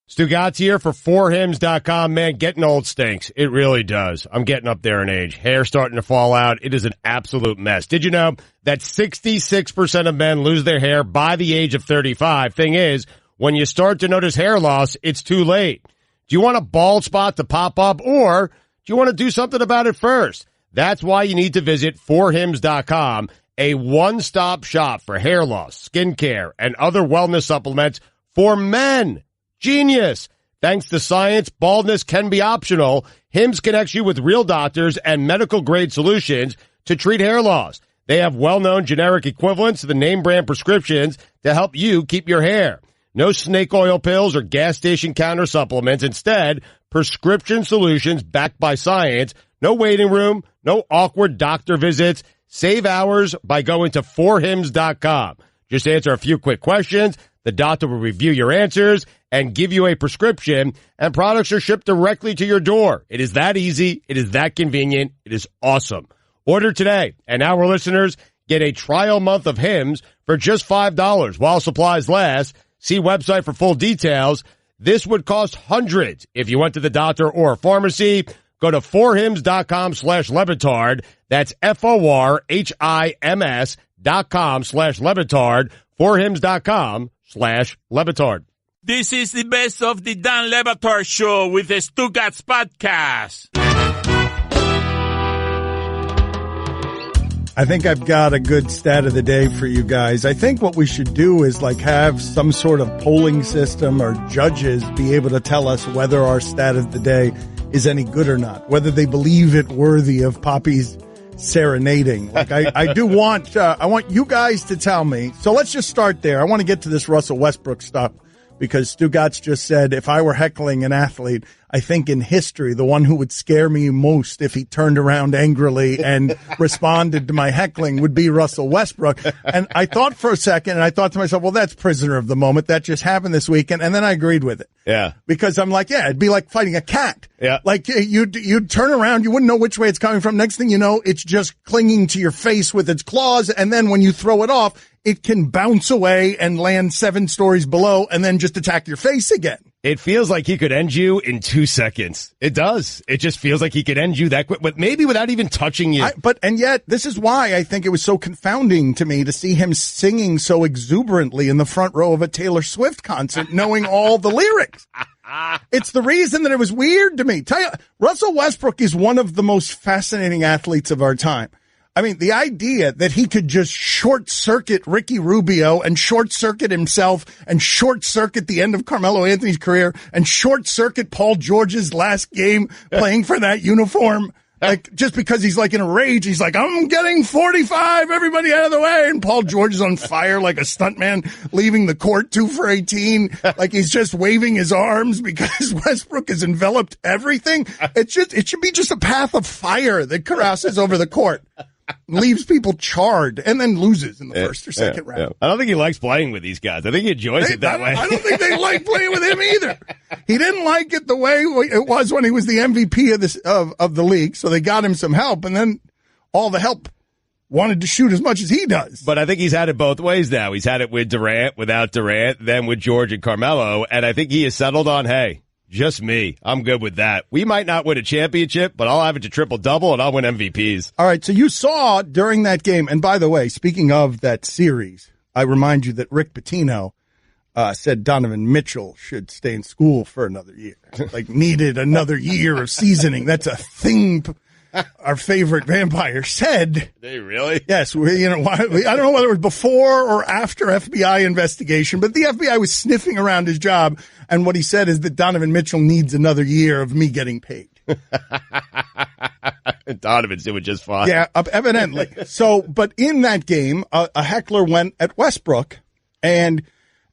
Stugotz here for forhims.com. Man, getting old stinks. It really does. I'm getting up there in age. Hair starting to fall out. It is an absolute mess. Did you know that 66% of men lose their hair by the age of 35? Thing is, when you start to notice hair loss, it's too late. Do you want a bald spot to pop up, or do you want to do something about it first? That's why you need to visit forhims.com, a one-stop shop for hair loss, skincare, and other wellness supplements for men. Genius. Thanks to science, baldness can be optional. Hims connects you with real doctors and medical-grade solutions to treat hair loss. They have well-known generic equivalents to the name-brand prescriptions to help you keep your hair. No snake oil pills or gas station counter supplements. Instead, prescription solutions backed by science. No waiting room, no awkward doctor visits. Save hours by going to forhims.com. Just answer a few quick questions. The doctor will review your answers and give you a prescription, and products are shipped directly to your door. It is that easy. It is that convenient. It is awesome. Order today, and our listeners get a trial month of Hims for just $5 while supplies last. See website for full details. This would cost hundreds if you went to the doctor or a pharmacy. Go to forhims.com/Lebitard. That's forhims.com/Lebitard. forhims.com/Lebitard. This is the best of the Dan Le Batard Show with the Stugotz podcast. I think I've got a good stat of the day for you guys. I think what we should do is have some sort of polling system or judges be able to tell us whether our stat of the day is any good or not, whether they believe it worthy of Poppy's serenading. I do want, I want you guys to tell me. So let's just start there. I want to get to this Russell Westbrook stuff because Stugotz just said if I were heckling an athlete, I think in history, the one who would scare me most if he turned around angrily and responded to my heckling would be Russell Westbrook. And I thought for a second, and I thought to myself, well, that's prisoner of the moment. That just happened this weekend. And then I agreed with it. Yeah. Because I'm like, yeah, it'd be like fighting a cat. Yeah. Like you'd turn around, you wouldn't know which way it's coming from. Next thing you know, it's just clinging to your face with its claws. And then when you throw it off, it can bounce away and land 7 stories below and then just attack your face again. It feels like he could end you in 2 seconds. It does. It just feels like he could end you that quick, but maybe without even touching you. And yet, this is why I think it was so confounding to me to see him singing so exuberantly in the front row of a Taylor Swift concert, knowing all the lyrics. It's the reason that it was weird to me. Russell Westbrook is one of the most fascinating athletes of our time. I mean, the idea that he could just short-circuit Ricky Rubio and short-circuit himself and short-circuit the end of Carmelo Anthony's career and short-circuit Paul George's last game playing for that uniform, just because he's in a rage, he's like, I'm getting 45, everybody out of the way, and Paul George is on fire like a stuntman leaving the court 2 for 18, like he's just waving his arms because Westbrook has enveloped everything. It should be just a path of fire that carouses over the court. Leaves people charred and then loses in the first or second round. Yeah. I don't think he likes playing with these guys. I think he enjoys it that way. I don't think they like playing with him either. He didn't like it the way it was when he was the MVP of the league, so they got him some help, and then all the help wanted to shoot as much as he does. But I think he's had it both ways now. He's had it with Durant, without Durant, then with George and Carmelo, and I think he has settled on, hey, just me. I'm good with that. We might not win a championship, but I'll have it to triple-double, and I'll win MVPs. All right, so you saw during that game, and by the way, speaking of that series, I remind you that Rick Pitino said Donovan Mitchell should stay in school for another year. Needed another year of seasoning. That's a thing our favorite vampire said. They really? Yes. I don't know whether it was before or after FBI investigation, but the FBI was sniffing around his job, and what he said is that Donovan Mitchell needs another year of me getting paid. Donovan's doing just fine. Yeah, evidently. So, but in that game, a heckler went at Westbrook, and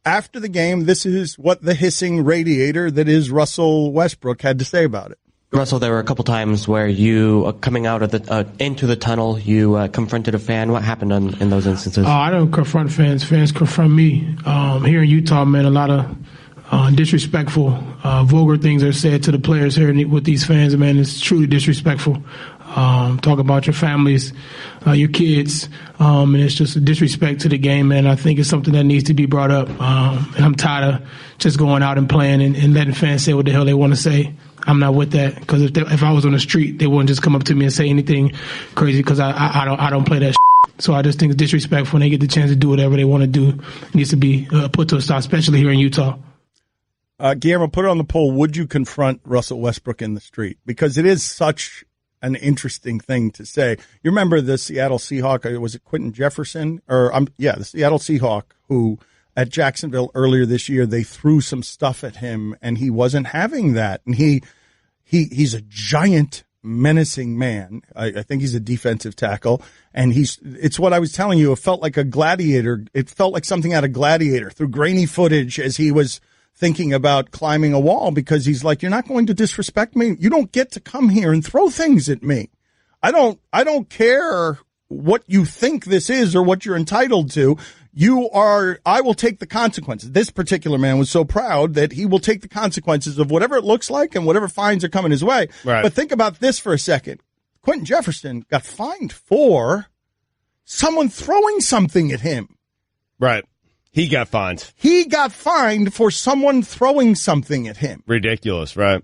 after the game, this is what the hissing radiator that is Russell Westbrook had to say about it. Russell, there were a couple times where you, coming out of the into the tunnel, you confronted a fan. What happened in those instances? I don't confront fans. Fans confront me. Here in Utah, man, a lot of disrespectful, vulgar things are said to the players here with these fans. Man, it's truly disrespectful. talk about your families, your kids, and it's just a disrespect to the game, man. I think it's something that needs to be brought up. And I'm tired of just going out and playing and letting fans say what the hell they want to say. I'm not with that, because if I was on the street, they wouldn't just come up to me and say anything crazy, because I don't play that shit. So I just think it's disrespectful when they get the chance to do whatever they want to do. It needs to be put to a stop, especially here in Utah. Guillermo, put it on the poll. Would you confront Russell Westbrook in the street? Because it is such an interesting thing to say. You remember the Seattle Seahawk, was it Quentin Jefferson? The Seattle Seahawk, who at Jacksonville earlier this year, they threw some stuff at him, and he wasn't having that. And he's a giant, menacing man. I think he's a defensive tackle. And it's what I was telling you. It felt like a gladiator. It felt like something out of Gladiator through grainy footage as he was thinking about climbing a wall, because he's like, you're not going to disrespect me. You don't get to come here and throw things at me. I don't care what you think this is or what you're entitled to. I will take the consequences. This particular man was so proud that he will take the consequences of whatever it looks like and whatever fines are coming his way. Right. But think about this for a second. Quentin Jefferson got fined for someone throwing something at him. Right. He got fined. He got fined for someone throwing something at him. Ridiculous, right?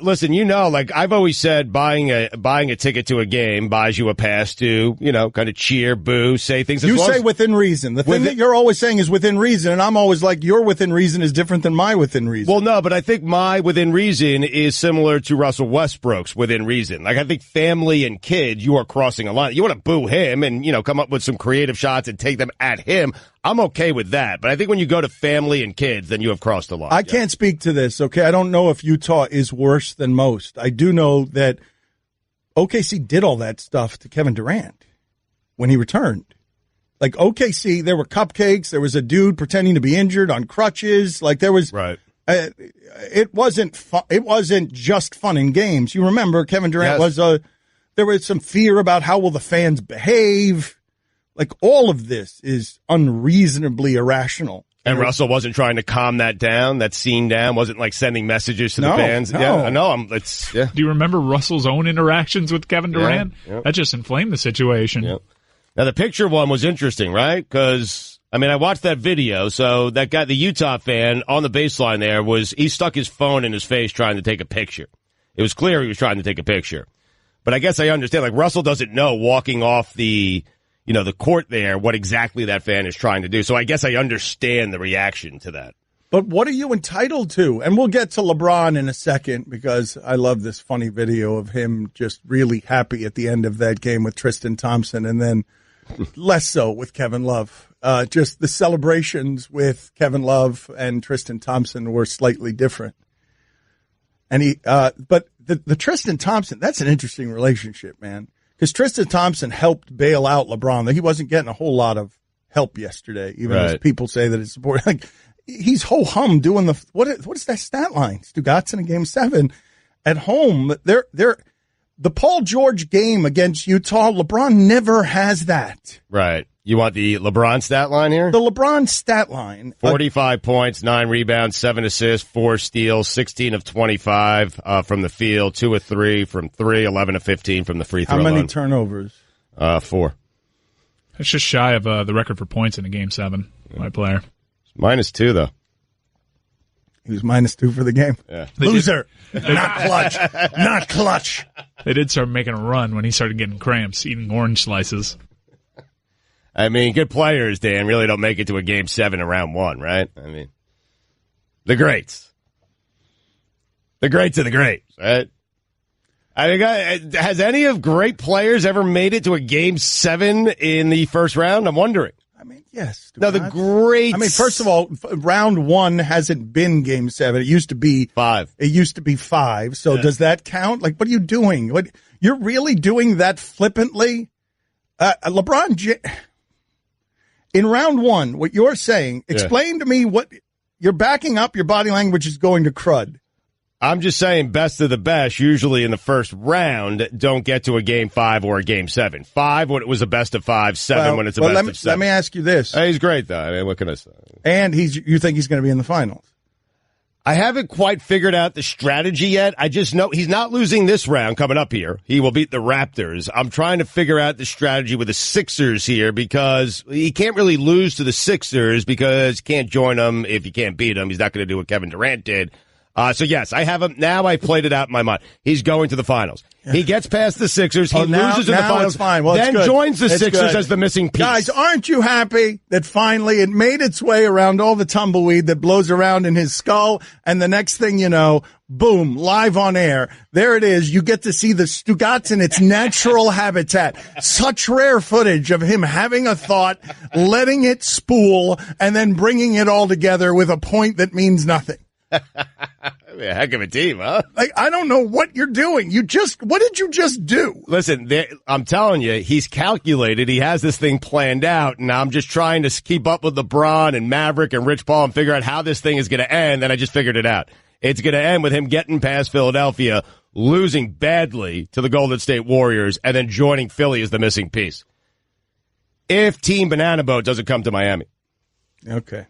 Listen, like I've always said, buying a ticket to a game buys you a pass to, kind of cheer, boo, say things. You say within reason. The thing that you're always saying is within reason, and I'm always like, your within reason is different than my within reason. Well, no, but I think my within reason is similar to Russell Westbrook's within reason. Like, I think family and kids, you are crossing a line. You want to boo him and, come up with some creative shots and take them at him. I'm okay with that. But I think when you go to family and kids, then you have crossed the line. I can't speak to this, okay? I don't know if Utah is worse than most. I do know that OKC did all that stuff to Kevin Durant when he returned. Like, OKC, there were cupcakes. There was a dude pretending to be injured on crutches. Like, there was... Right. It wasn't it wasn't just fun and games. You remember Kevin Durant there was some fear about how will the fans behave. Like, all of this is unreasonably irrational. And Russell wasn't trying to calm that scene down, wasn't like sending messages to the fans. No. Yeah, I know. Do you remember Russell's own interactions with Kevin Durant? Yeah. That just inflamed the situation. Yeah. Now, the picture one was interesting, right? Because, I watched that video. So that guy, the Utah fan on the baseline there, he stuck his phone in his face trying to take a picture. It was clear he was trying to take a picture. But I guess I understand, like, Russell doesn't know walking off the court there, what exactly that fan is trying to do. So I guess I understand the reaction to that. But what are you entitled to? And we'll get to LeBron in a second, because I love this funny video of him just really happy at the end of that game with Tristan Thompson, and then less so with Kevin Love. Just the celebrations with Kevin Love and Tristan Thompson were slightly different. And but the Tristan Thompson, that's an interesting relationship, man. Because Tristan Thompson helped bail out LeBron. He wasn't getting a whole lot of help yesterday, even as people say that it's support. Like, he's ho-hum doing what is that stat line? Stugotz in Game 7 at home. The Paul George game against Utah, LeBron never has that. Right. You want the LeBron stat line here? The LeBron stat line. 45 points, 9 rebounds, 7 assists, 4 steals, 16 of 25 from the field, 2 of 3 from 3, 11 of 15 from the free throw line. How many turnovers? 4. That's just shy of the record for points in a Game 7 by a player. -2, though. He was -2 for the game. Yeah. Loser. Not clutch. Not clutch. They did start making a run when he started getting cramps, eating orange slices. Good players, Dan, really don't make it to a Game 7 in round 1, right? The greats. The greats of the greats, right? Has any of great players ever made it to a Game 7 in the first round? I'm wondering. Yes. No, the greats. First of all, round 1 hasn't been Game 7. It used to be 5. It used to be 5. So does that count? Like, what are you doing? You're really doing that flippantly? In round 1, what you're saying, explain to me what you're backing up. Your body language is going to crud. I'm just saying, best of the best, usually in the first round, don't get to a Game 5 or a Game 7. 5 when it was a best of 5, 7 when it's a best of 7. Let me ask you this. He's great, though. What can I say? And you think he's going to be in the finals? I haven't quite figured out the strategy yet. I just know he's not losing this round coming up here. He will beat the Raptors. I'm trying to figure out the strategy with the Sixers here because he can't really lose to the Sixers because you can't join them if you can't beat them. He's not going to do what Kevin Durant did. So yes, I have him. Now I played it out in my mind. He's going to the finals. He gets past the Sixers. He loses in the finals. It's fine. Well, then joins the Sixers as the missing piece. Guys, aren't you happy that finally it made its way around all the tumbleweed that blows around in his skull? And the next thing you know, boom, live on air. There it is. You get to see the Stugotz in its natural habitat. Such rare footage of him having a thought, letting it spool, and then bringing it all together with a point that means nothing. A heck of a team, huh? Like, I don't know what you're doing. What did you just do? Listen, I'm telling you, he's calculated. He has this thing planned out, and I'm just trying to keep up with LeBron and Maverick and Rich Paul and figure out how this thing is going to end, and I just figured it out. It's going to end with him getting past Philadelphia, losing badly to the Golden State Warriors, and then joining Philly as the missing piece. If Team Banana Boat doesn't come to Miami. Okay.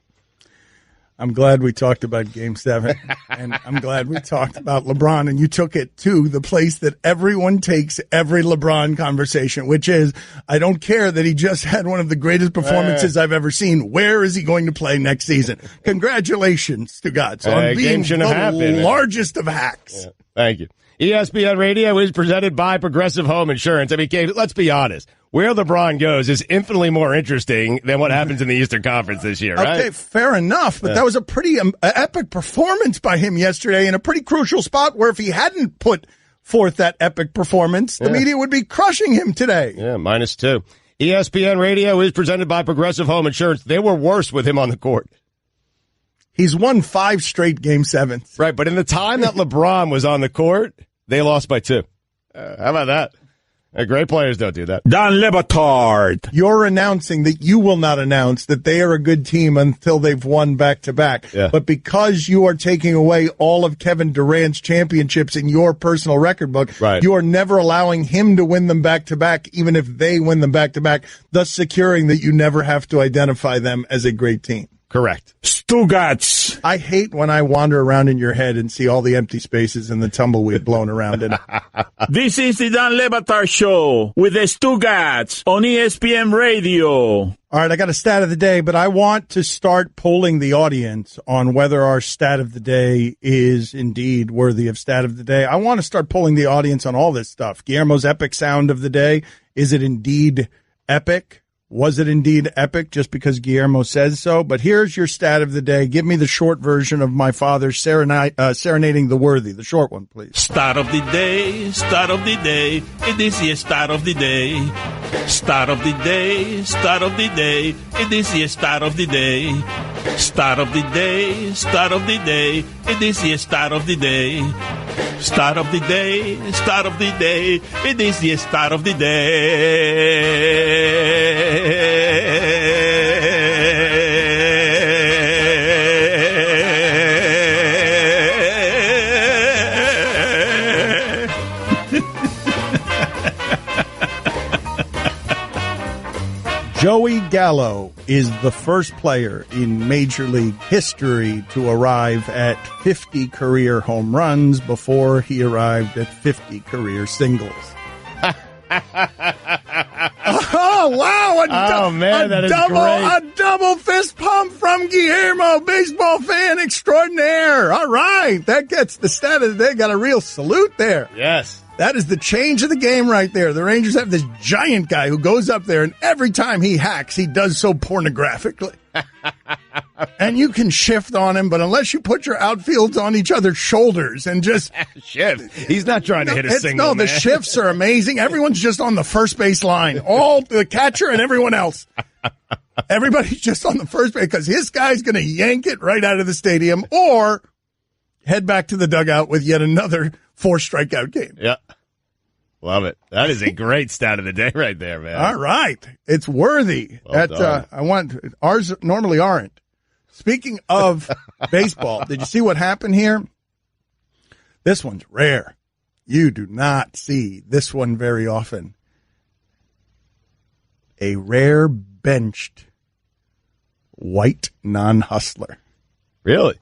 I'm glad we talked about Game 7, and I'm glad we talked about LeBron, and you took it to the place that everyone takes every LeBron conversation, which is, I don't care that he just had one of the greatest performances I've ever seen. Where is he going to play next season? Congratulations, Stugotz, on being the largest of hacks. Yeah, thank you. ESPN Radio is presented by Progressive Home Insurance. I mean, Gabe, let's be honest. Where LeBron goes is infinitely more interesting than what happens in the Eastern Conference this year, right? Okay, fair enough, but that was a pretty epic performance by him yesterday in a pretty crucial spot where if he hadn't put forth that epic performance, the media would be crushing him today. Yeah, -2. ESPN Radio is presented by Progressive Home Insurance. They were worse with him on the court. He's won 5 straight Game 7s. Right, but in the time that LeBron was on the court, they lost by 2. How about that? Great players don't do that. Dan Le Batard. You're announcing that you will not announce that they are a good team until they've won back-to-back. Yeah. But because you are taking away all of Kevin Durant's championships in your personal record book, right, you are never allowing him to win them back-to-back, even if they win them back-to-back, thus securing that you never have to identify them as a great team. Correct. Stugotz. I hate when I wander around in your head and see all the empty spaces and the tumbleweed blown around in it. This is the Dan Le Batard Show with the Stugotz on ESPN Radio. All right, I got a stat of the day, but I want to start polling the audience on whether our stat of the day is indeed worthy of stat of the day. I want to start polling the audience on all this stuff. Guillermo's epic sound of the day. Is it indeed epic? Was it indeed epic just because Guillermo says so? But here's your stat of the day. Give me the short version of my father serenading the worthy. The short one, please. Start of the day, start of the day. It is the start of the day. Start of the day, start of the day. It is the start of the day. Start of the day, start of the day. It is the start of the day. Start of the day, start of the day. It is the start of the day. Joey Gallo is the first player in Major League history to arrive at 50 career home runs before he arrived at 50 career singles. Oh, wow. That is great. A double fist pump from Guillermo, baseball fan extraordinaire. All right. That gets the stat of the day. Got a real salute there. Yes. That is the change of the game right there. The Rangers have this giant guy who goes up there, and every time he hacks, he does so pornographically. And you can shift on him, but unless you put your outfields on each other's shoulders and just... Shift. He's not trying to hit a single, No, the shifts are amazing. Everyone's just on the first base line. All the catcher and everyone else. Everybody's just on the first base because his guy's going to yank it right out of the stadium or head back to the dugout with yet another 4-strikeout game. Yeah. Love it. That is a great stat of the day right there, man. All right. It's worthy. Ours normally aren't. Speaking of baseball, did you see what happened here? This one's rare. You do not see this one very often. A rare benched white non-hustler. Really?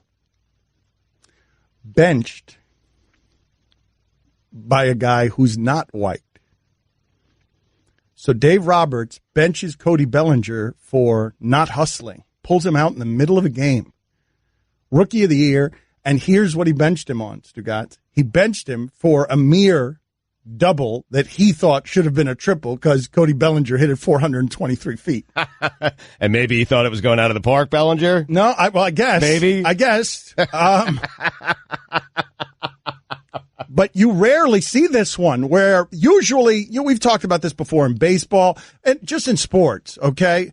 benched by a guy who's not white. So Dave Roberts benches Cody Bellinger for not hustling, pulls him out in the middle of a game. Rookie of the year, and here's what he benched him on, Stugotz. He benched him for a mere double that he thought should have been a triple because Cody Bellinger hit it 423 feet. And maybe he thought it was going out of the park, Bellinger? No, I guess. Maybe. I guess. But you rarely see this one where usually, we've talked about this before in baseball and just in sports, okay?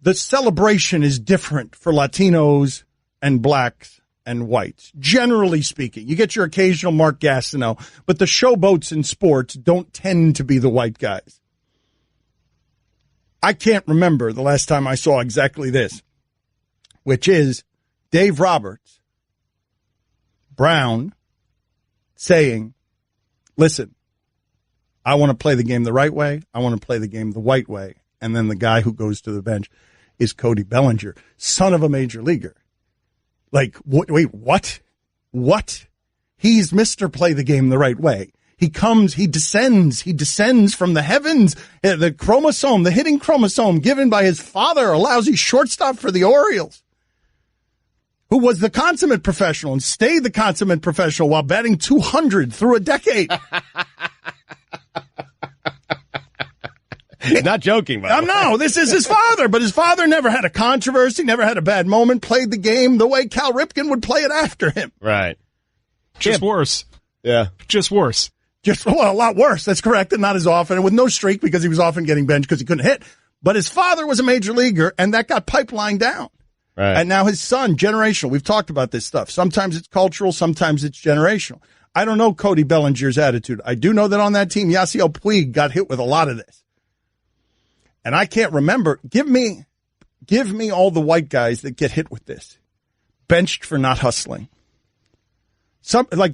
The celebration is different for Latinos and blacks and whites, generally speaking. You get your occasional Mark Gastineau, but the showboats in sports don't tend to be the white guys. I can't remember the last time I saw exactly this, which is Dave Roberts, Brown, saying, listen, I want to play the game the right way. I want to play the game the white way. And then the guy who goes to the bench is Cody Bellinger, son of a major leaguer. Like, wait, what? What? He's Mr. Play the game the right way. He descends from the heavens. The chromosome, the hitting chromosome given by his father, a lousy shortstop for the Orioles, who was the consummate professional and stayed the consummate professional while batting 200 through a decade. He's not joking, by the way. No, this is his father, but his father never had a controversy, never had a bad moment, played the game the way Cal Ripken would play it after him. Right. Just worse. Yeah. Just worse. A lot worse. That's correct, and not as often, and with no streak because he was often getting benched because he couldn't hit. But his father was a major leaguer, and that got pipelined down. Right. And now his son, generational. We've talked about this stuff. Sometimes it's cultural, sometimes it's generational. I don't know Cody Bellinger's attitude. I do know that on that team, Yasiel Puig got hit with a lot of this. And I can't remember. Give me all the white guys that get hit with this. Benched for not hustling.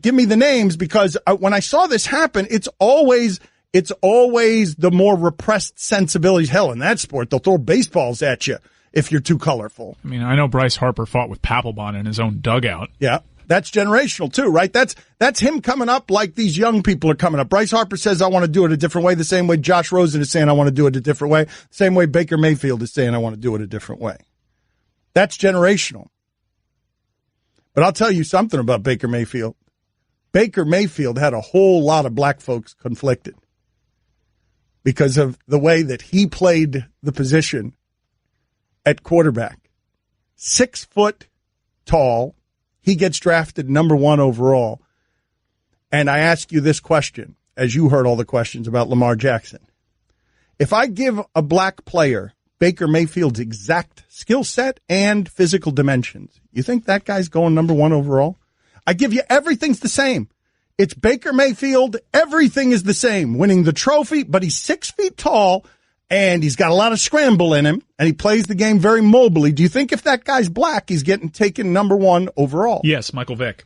Give me the names, because when I saw this happen, it's always the more repressed sensibilities. Hell, in that sport, they'll throw baseballs at you if you're too colorful. I mean, I know Bryce Harper fought with Papelbon in his own dugout. Yeah. That's generational too, right? That's him coming up like these young people are coming up. Bryce Harper says, I want to do it a different way, the same way Josh Rosen is saying, I want to do it a different way, the same way Baker Mayfield is saying, I want to do it a different way. That's generational. But I'll tell you something about Baker Mayfield. Baker Mayfield had a whole lot of black folks conflicted because of the way that he played the position at quarterback. 6 foot tall. He gets drafted number 1 overall. And I ask you this question, as you heard all the questions about Lamar Jackson. If I give a black player Baker Mayfield's exact skill set and physical dimensions, you think that guy's going number 1 overall? I give you everything's the same. It's Baker Mayfield. Everything is the same. Winning the trophy, but he's 6 feet tall, and he's got a lot of scramble in him, and he plays the game very mobily. Do you think if that guy's black, he's getting taken number 1 overall? Yes, Michael Vick.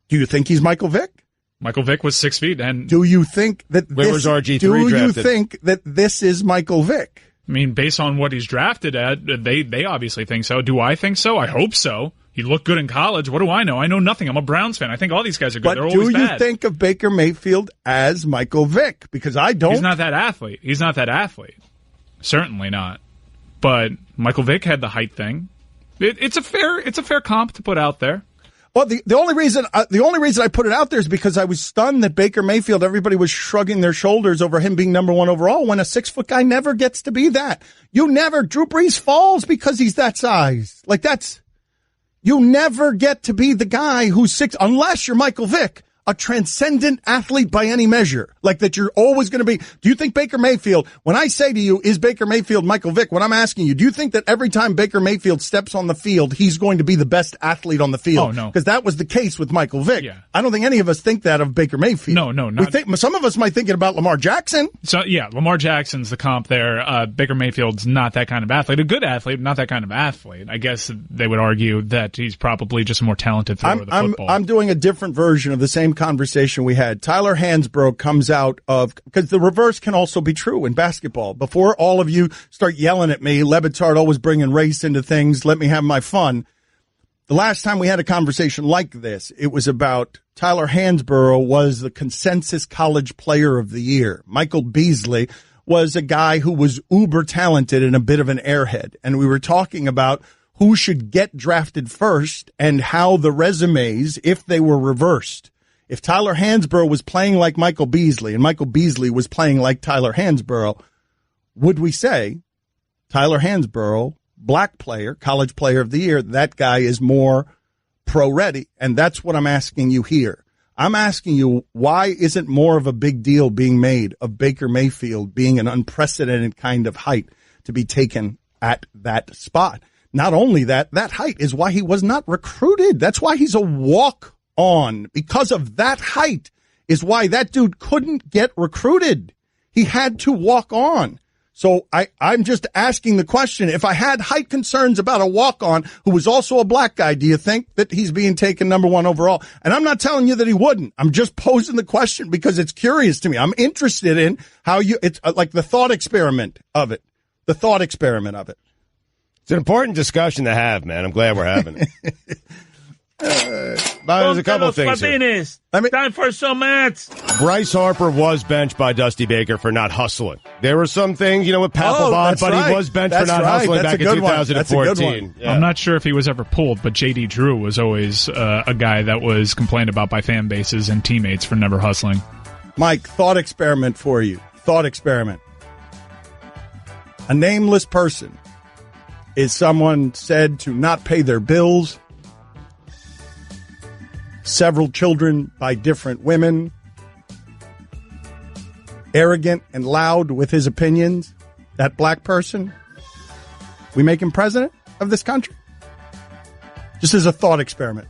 Do you think he's Michael Vick? Michael Vick was 6 feet. And do you think that where was RG3 do drafted? You think that this is Michael Vick? I mean, based on what he's drafted at, they obviously think so. Do I think so? I hope so. He looked good in college. What do I know? I know nothing. I'm a Browns fan. I think all these guys are good. But they're always bad. Do you think of Baker Mayfield as Michael Vick? Because I don't. He's not that athlete. Certainly not. But Michael Vick had the height thing. It's a fair comp to put out there. Well, the only reason I put it out there is because I was stunned that Baker Mayfield, everybody was shrugging their shoulders over him being number 1 overall when a 6 foot guy never gets to be that. Drew Brees falls because he's that size. You never get to be the guy who's 6, unless you're Michael Vick, a transcendent athlete by any measure, like that you're always going to be. Do you think Baker Mayfield, when I say to you, is Baker Mayfield Michael Vick, what I'm asking you, do you think that every time Baker Mayfield steps on the field, he's going to be the best athlete on the field? Oh, no. Because that was the case with Michael Vick. Yeah. I don't think any of us think that of Baker Mayfield. No, not. Some of us might think it about Lamar Jackson. So, yeah, Lamar Jackson's the comp there. Baker Mayfield's not that kind of athlete. A good athlete, not that kind of athlete. I guess they would argue that he's probably just a more talented thrower of the football. I'm doing a different version of the same conversation we had. Tyler Hansbrough comes out of, because the reverse can also be true in basketball. Before all of you start yelling at me, Le Batard always bringing race into things, let me have my fun. The last time we had a conversation like this, it was about Tyler Hansborough was the consensus college player of the year. Michael Beasley was a guy who was uber talented and a bit of an airhead. And we were talking about who should get drafted first and how the resumes, if they were reversed. If Tyler Hansborough was playing like Michael Beasley and Michael Beasley was playing like Tyler Hansborough, would we say Tyler Hansborough, black player, college player of the year, that guy is more pro-ready? And that's what I'm asking you here. I'm asking you, why isn't more of a big deal being made of Baker Mayfield being an unprecedented kind of height to be taken at that spot? Not only that, that height is why he was not recruited. That's why he's a walk-on. Because of that height is why that dude couldn't get recruited. He had to walk on. So I'm just asking the question, if I had height concerns about a walk-on who was also a black guy, do you think that he's being taken number 1 overall? And I'm not telling you that he wouldn't. I'm just posing the question because it's curious to me. I'm interested in how it's like the thought experiment of it. The thought experiment of it. It's an important discussion to have, man. I'm glad we're having it. There's a couple of things here. Time for some ads. Bryce Harper was benched by Dusty Baker for not hustling. There were some things, with Papelbon, but right. He was benched That's for not right. hustling That's back in 2014. I'm not sure if he was ever pulled, but J.D. Drew was always a guy that was complained about by fan bases and teammates for never hustling. Mike, thought experiment for you. Thought experiment. A nameless person is someone said to not pay their bills. Several children by different women. Arrogant and loud with his opinions. That black person. We make him president of this country? Just as a thought experiment.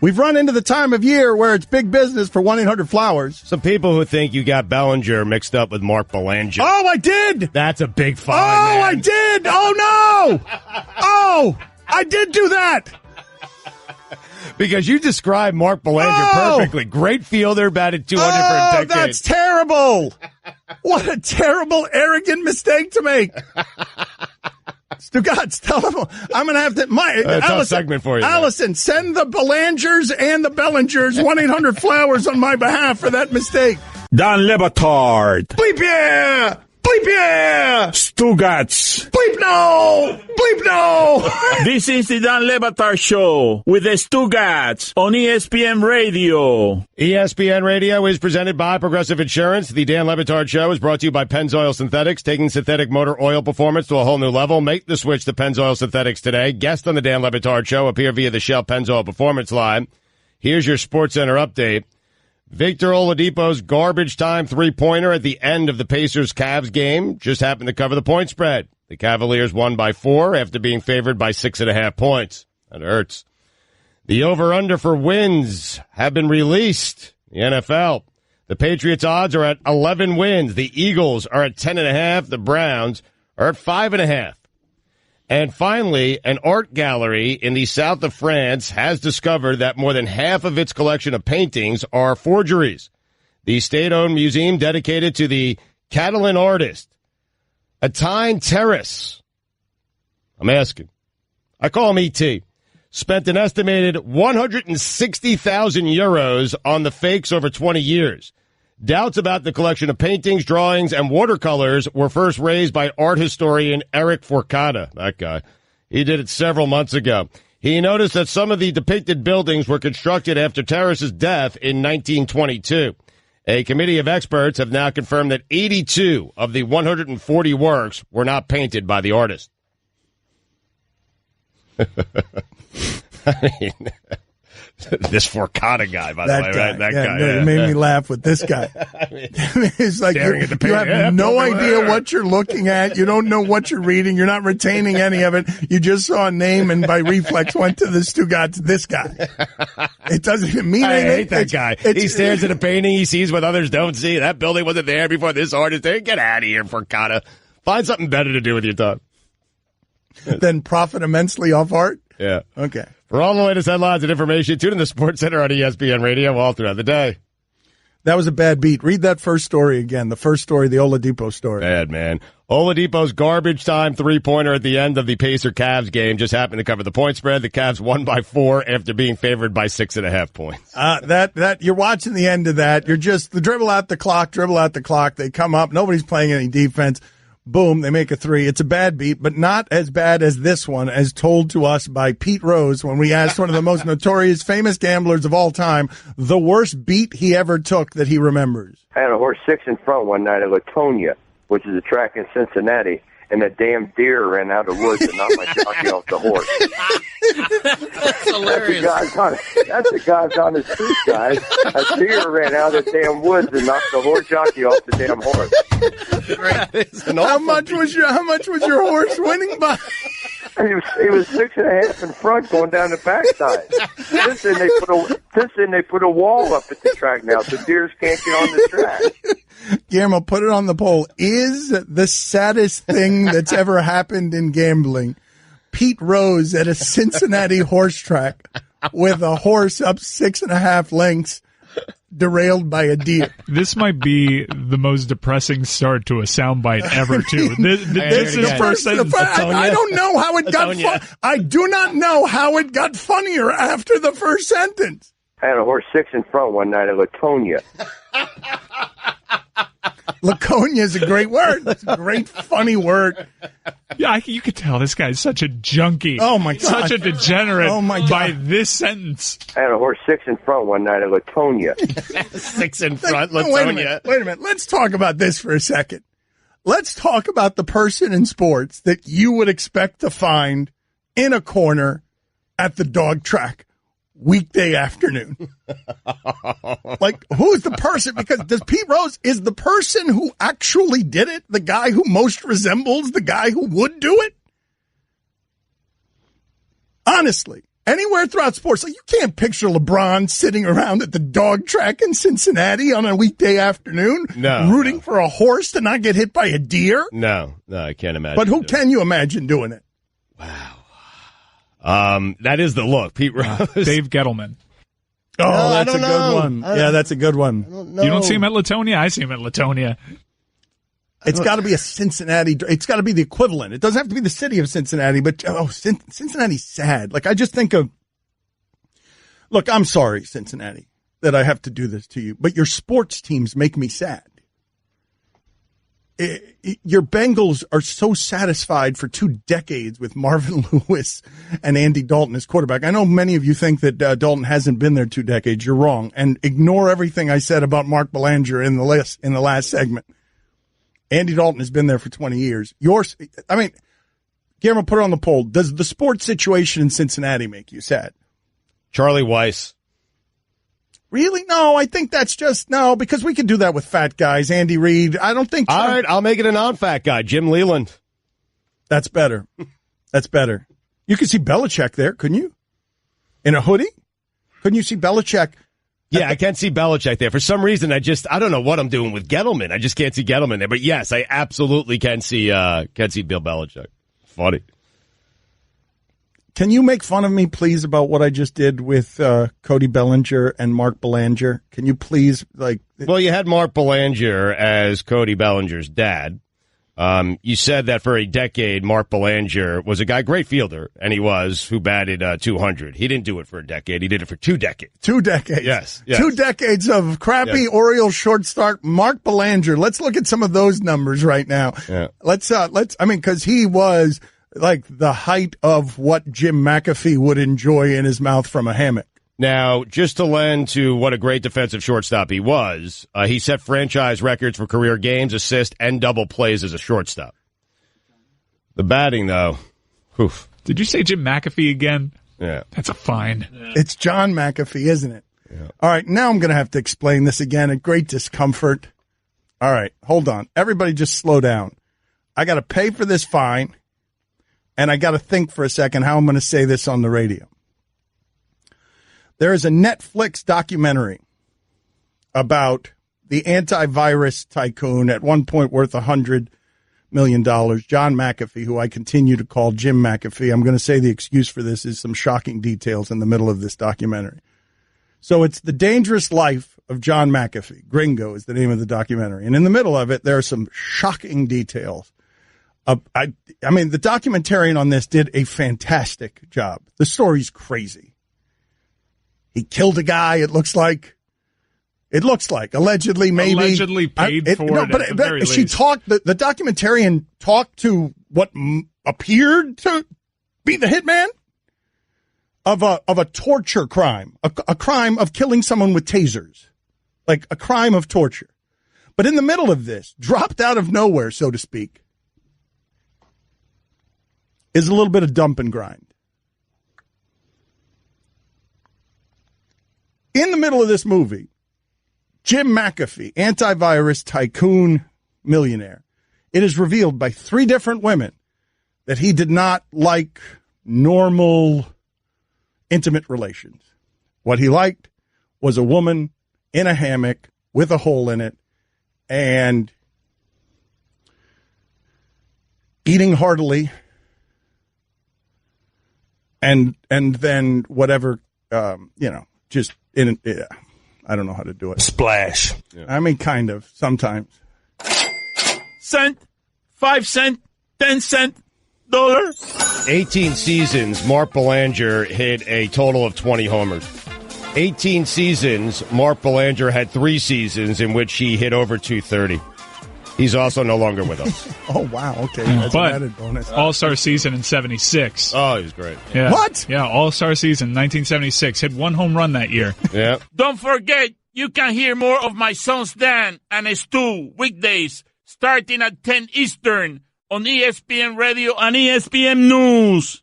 We've run into the time of year where it's big business for 1-800-Flowers. Some people who think you got Bellinger mixed up with Mark Belanger. Oh, I did! That's a big fine, man. I did! Oh, no! Oh, I did do that! Because you described Mark Belanger perfectly. Great fielder, batted 200 for a decade. That's terrible! What a terrible, arrogant mistake to make. Stugotz, tell him. I'm going to have to. Tough segment for you. Allison, send the Belangers and the Bellingers 1-800-Flowers on my behalf for that mistake. Don Le Batard. Bleep yeah! Bleep yeah! Stugotz. Bleep no! Bleep no! This is the Don Le Batard Show with the Stugotz on ESPN Radio. ESPN Radio is presented by Progressive Insurance. The Dan Le Batard Show is brought to you by Pennzoil Synthetics, taking synthetic motor oil performance to a whole new level. Make the switch to Pennzoil Synthetics today. Guests on the Dan Le Batard Show appear via the Shell Pennzoil Performance line. Here's your SportsCenter update. Victor Oladipo's garbage time three-pointer at the end of the Pacers-Cavs game just happened to cover the point spread. The Cavaliers won by 4 after being favored by 6.5 points. That hurts. The over-under for wins have been released. The NFL. The Patriots' odds are at 11 wins. The Eagles are at 10.5. The Browns are at 5.5. And finally, an art gallery in the south of France has discovered that more than half of its collection of paintings are forgeries. The state-owned museum dedicated to the Catalan artist, Atine Terrace. I'm asking. I call him E.T. Spent an estimated 160,000 euros on the fakes over 20 years. Doubts about the collection of paintings, drawings, and watercolors were first raised by art historian Eric Forcada. That guy. He did it several months ago. He noticed that some of the depicted buildings were constructed after Terrace's death in 1922. A committee of experts have now confirmed that 82 of the 140 works were not painted by the artist. I mean, this Forcada guy, by the way, right? That guy. It made me laugh with this guy. It's like you have no idea what you're looking at. You don't know what you're reading. You're not retaining any of it. You just saw a name and by reflex went to the Stugotz, this guy. It doesn't even mean anything. I hate that guy. He stares at a painting he sees what others don't see. That building wasn't there before this artist there. Get out of here, Forcada. Find something better to do with your time. Then profit immensely off art? Yeah. Okay. For all the latest headlines and information, tune in the SportsCenter on ESPN Radio all throughout the day. That was a bad beat. Read that first story again. The first story, the Oladipo story. Bad, man. Oladipo's garbage time three-pointer at the end of the Pacer-Cavs game just happened to cover the point spread. The Cavs won by 4 after being favored by 6.5 points. That you're watching the end of that. You're just the dribble out the clock. They come up. Nobody's playing any defense. Boom, they make a three. It's a bad beat, but not as bad as this one, as told to us by Pete Rose when we asked one of the most notorious, famous gamblers of all time, the worst beat he ever took that he remembers. I had a horse 6 in front one night at Latonia, which is a track in Cincinnati, and a damn deer ran out of the woods and knocked my jockey off the horse. That's hilarious. That's the God's honest truth, guys. A deer ran out of the damn woods and knocked the horse jockey off the damn horse. How much was your horse winning by? He was 6.5 in front going down the backside. They put a wall up at the track now, so deers can't get on the track. Guillermo, put it on the poll. Is the saddest thing that's ever happened in gambling Pete Rose at a Cincinnati horse track with a horse up 6.5 lengths derailed by a deer? This might be the most depressing start to a soundbite ever, too. This is first sentence. I don't know how it got I do not know how it got funnier after the first sentence. I had a horse 6 in front one night at Latonia. Laconia is a great word. It's a great, funny word. Yeah, you could tell this guy's such a junkie. Oh, my God. Such a degenerate Oh, my God. by this sentence. I had a horse 6 in front one night at Latonia. 6 in front, Wait a minute. Let's talk about this for a second. Let's talk about the person in sports that you would expect to find in a corner at the dog track weekday afternoon. Like, who's the person? Because Pete Rose is the person who actually did it, the guy who most resembles the guy who would do it? Honestly, anywhere throughout sports, like, you can't picture LeBron sitting around at the dog track in Cincinnati on a weekday afternoon, rooting for a horse to not get hit by a deer. No, I can't imagine. But who can you imagine doing it? Wow. That is the look. Pete Rose. Dave Gettleman. Oh, that's a good one. Yeah, that's a good one. You don't see him at Latonia? I see him at Latonia. It's got to be a Cincinnati. It's got to be the equivalent. It doesn't have to be the city of Cincinnati, but Cincinnati's sad. Like, I just think of, look, I'm sorry, Cincinnati, that I have to do this to you, but your sports teams make me sad. Your Bengals are so satisfied for 2 decades with Marvin Lewis and Andy Dalton as quarterback. I know many of you think that Dalton hasn't been there 2 decades. You're wrong. And ignore everything I said about Mark Belanger in the last segment. Andy Dalton has been there for 20 years. Guillermo, put it on the poll. Does the sports situation in Cincinnati make you sad? Charlie Weiss. Really? No, I think that's just, no, because we can do that with fat guys. Andy Reid, I don't think. All right, I'll make it a non-fat guy. Jim Leland. That's better. That's better. You could see Belichick there, couldn't you? In a hoodie? Couldn't you see Belichick? Yeah, I can't see Belichick there. For some reason, I don't know what I'm doing with Gettleman. I just can't see Gettleman there. But yes, I absolutely can see Bill Belichick. Funny. Can you make fun of me, please, about what I just did with Cody Bellinger and Mark Belanger? Can you please, like... Well, you had Mark Belanger as Cody Bellinger's dad. You said that for a decade, Mark Belanger was a great fielder, and who batted 200. He didn't do it for a decade. He did it for 2 decades. 2 decades. Yes. 2 decades of crappy Orioles short start. Mark Belanger. Let's look at some of those numbers right now. Yeah. Because he was... like the height of what Jim McAfee would enjoy in his mouth from a hammock. Now, just to lend to what a great defensive shortstop he was, he set franchise records for career games, assists, and double plays as a shortstop. The batting, though, oof. Did you say Jim McAfee again? Yeah. That's a fine. Yeah. It's John McAfee, isn't it? Yeah. All right, now I'm going to have to explain this again at great discomfort. All right, hold on. Everybody just slow down. I got to pay for this fine. And I got to think for a second how I'm going to say this on the radio. There is a Netflix documentary about the antivirus tycoon at one point worth $100 million, John McAfee, who I continue to call Jim McAfee. I'm going to say the excuse for this is some shocking details in the middle of this documentary. So it's the dangerous life of John McAfee. Gringo is the name of the documentary. And in the middle of it, there are some shocking details. I mean, the documentarian on this did a fantastic job. The story's crazy. He killed a guy, it looks like. Allegedly, maybe. Allegedly paid for it. But she talked, the documentarian talked to what appeared to be the hitman of a torture crime, a crime of killing someone with tasers, like a crime of torture. But in the middle of this, dropped out of nowhere, so to speak, is a little bit of dump and grind. In the middle of this movie, Jim McAfee, antivirus tycoon millionaire, it is revealed by 3 different women that he did not like normal intimate relations. What he liked was a woman in a hammock with a hole in it and eating heartily and then whatever, just in I don't know how to do it. Splash. Yeah. I mean, kind of, sometimes. Cent, 5 cent, 10 cent, dollar. 18 seasons, Mark Belanger hit a total of 20 homers. 18 seasons, Mark Belanger had 3 seasons in which he hit over 230. He's also no longer with us. Oh, wow. Okay. That's an added bonus. All-Star season in 76. Oh, he was great. Yeah. What? Yeah, All-Star season, 1976. Hit 1 home run that year. Yeah. Don't forget, you can hear more of my sons Dan and Stu weekdays starting at 10 Eastern on ESPN Radio and ESPN News.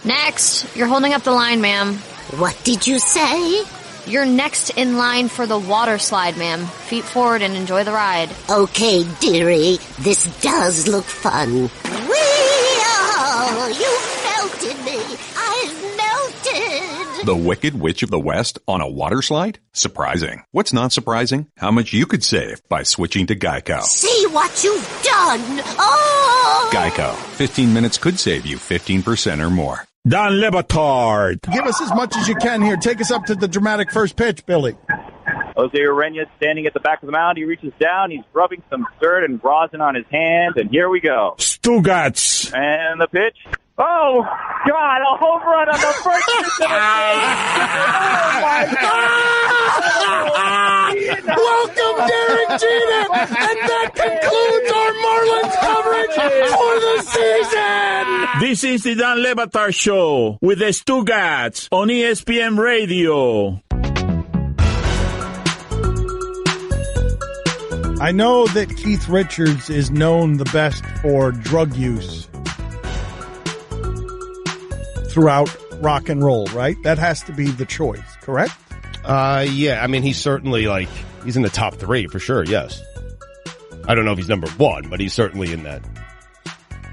Next. You're holding up the line, ma'am. What did you say? You're next in line for the water slide, ma'am. Feet forward and enjoy the ride. Okay, dearie. This does look fun. Whee-oh! You melted me. I've melted. The Wicked Witch of the West on a water slide? Surprising. What's not surprising? How much you could save by switching to Geico. See what you've done. Oh! Geico. 15 minutes could save you 15% or more. Dan Le Batard. Give us as much as you can here. Take us up to the dramatic first pitch, Billy. Jose Ureña standing at the back of the mound. He reaches down. He's rubbing some dirt and rosin on his hands. And here we go. Stugotz. And the pitch. Oh, God, a home run on the first pitch of the game. Oh, my God. Welcome, Derek Jeter. And that concludes our Marlins coverage for the season. This is the Dan Le Batard Show with the Stugotz on ESPN Radio. I know that Keith Richards is known the best for drug use throughout rock and roll, right? That has to be the choice, correct? Yeah. I mean, he's certainly he's in the top 3 for sure. Yes. I don't know if he's number 1, but he's certainly in that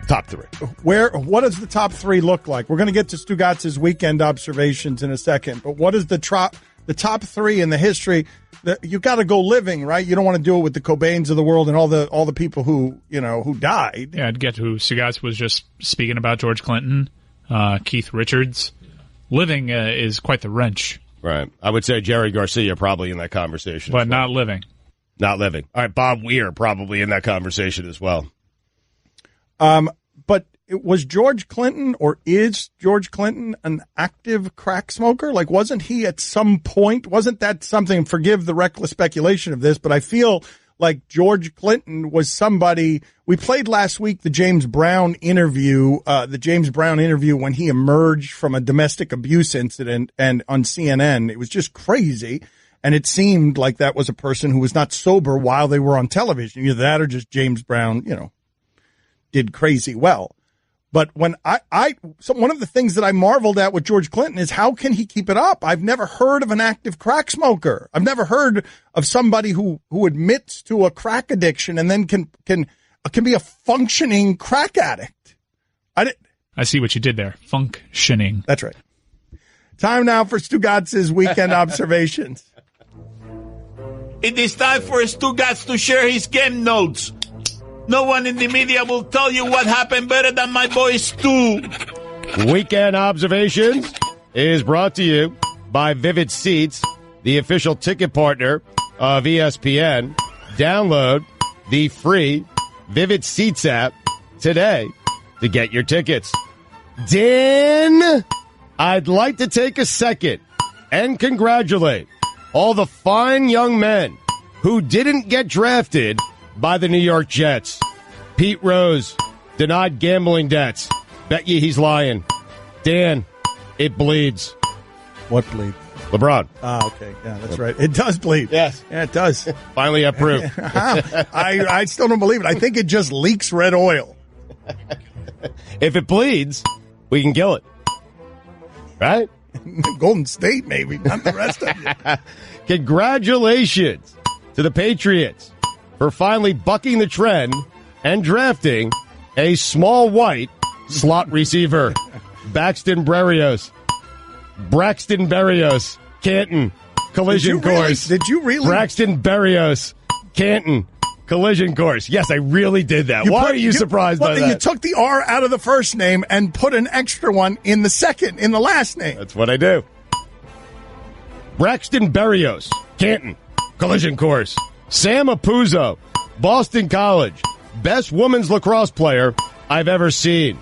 top 3. What does the top 3 look like? We're going to get to Stugotz's weekend observations in a second, but what is the top 3 in the history? You got to go living, right? You don't want to do it with the Cobains of the world and all the people who died. Yeah, I'd get to who Stugotz was just speaking about. George Clinton, Keith Richards. Living is quite the wrench. Right. I would say Jerry Garcia probably in that conversation. But not living. Not living. All right, Bob Weir probably in that conversation as well. But was George Clinton or is George Clinton an active crack smoker? Like, wasn't he at some point? Wasn't that something? Forgive the reckless speculation of this, but I feel like George Clinton was somebody. We played last week the James Brown interview when he emerged from a domestic abuse incident, and on CNN, it was just crazy. And it seemed like that was a person who was not sober while they were on television. Either that or just James Brown, did crazy well. But when one of the things that I marveled at with George Clinton is how can he keep it up? I've never heard of an active crack smoker. I've never heard of somebody who admits to a crack addiction and then can be a functioning crack addict. I see what you did there. Functioning. That's right. Time now for Stugotz's weekend observations. It is time for Stugotz to share his game notes. No one in the media will tell you what happened better than my boy Stu. Weekend Observations is brought to you by Vivid Seats, the official ticket partner of ESPN. Download the free Vivid Seats app today to get your tickets. Dan, I'd like to take a second and congratulate all the fine young men who didn't get drafted by the New York Jets. Pete Rose denied gambling debts. Bet you he's lying. Dan, it bleeds. What bleeds? LeBron. Ah, okay. Yeah, that's right. It does bleed. Yes. Yeah, it does. Finally have proof. I still don't believe it. I think it just leaks red oil. If it bleeds, we can kill it. Right? Golden State, maybe. Not the rest of you. Congratulations to the Patriots for finally bucking the trend and drafting a small white slot receiver. Braxton Berrios, Canton, collision course. Did you really? Braxton Berrios, Canton, collision course. Yes, I really did that. Why are you surprised by that? You took the R out of the first name and put an extra one in the last name. That's what I do. Braxton Berrios, Canton, collision course. Sam Apuzzo, Boston College, best women's lacrosse player I've ever seen.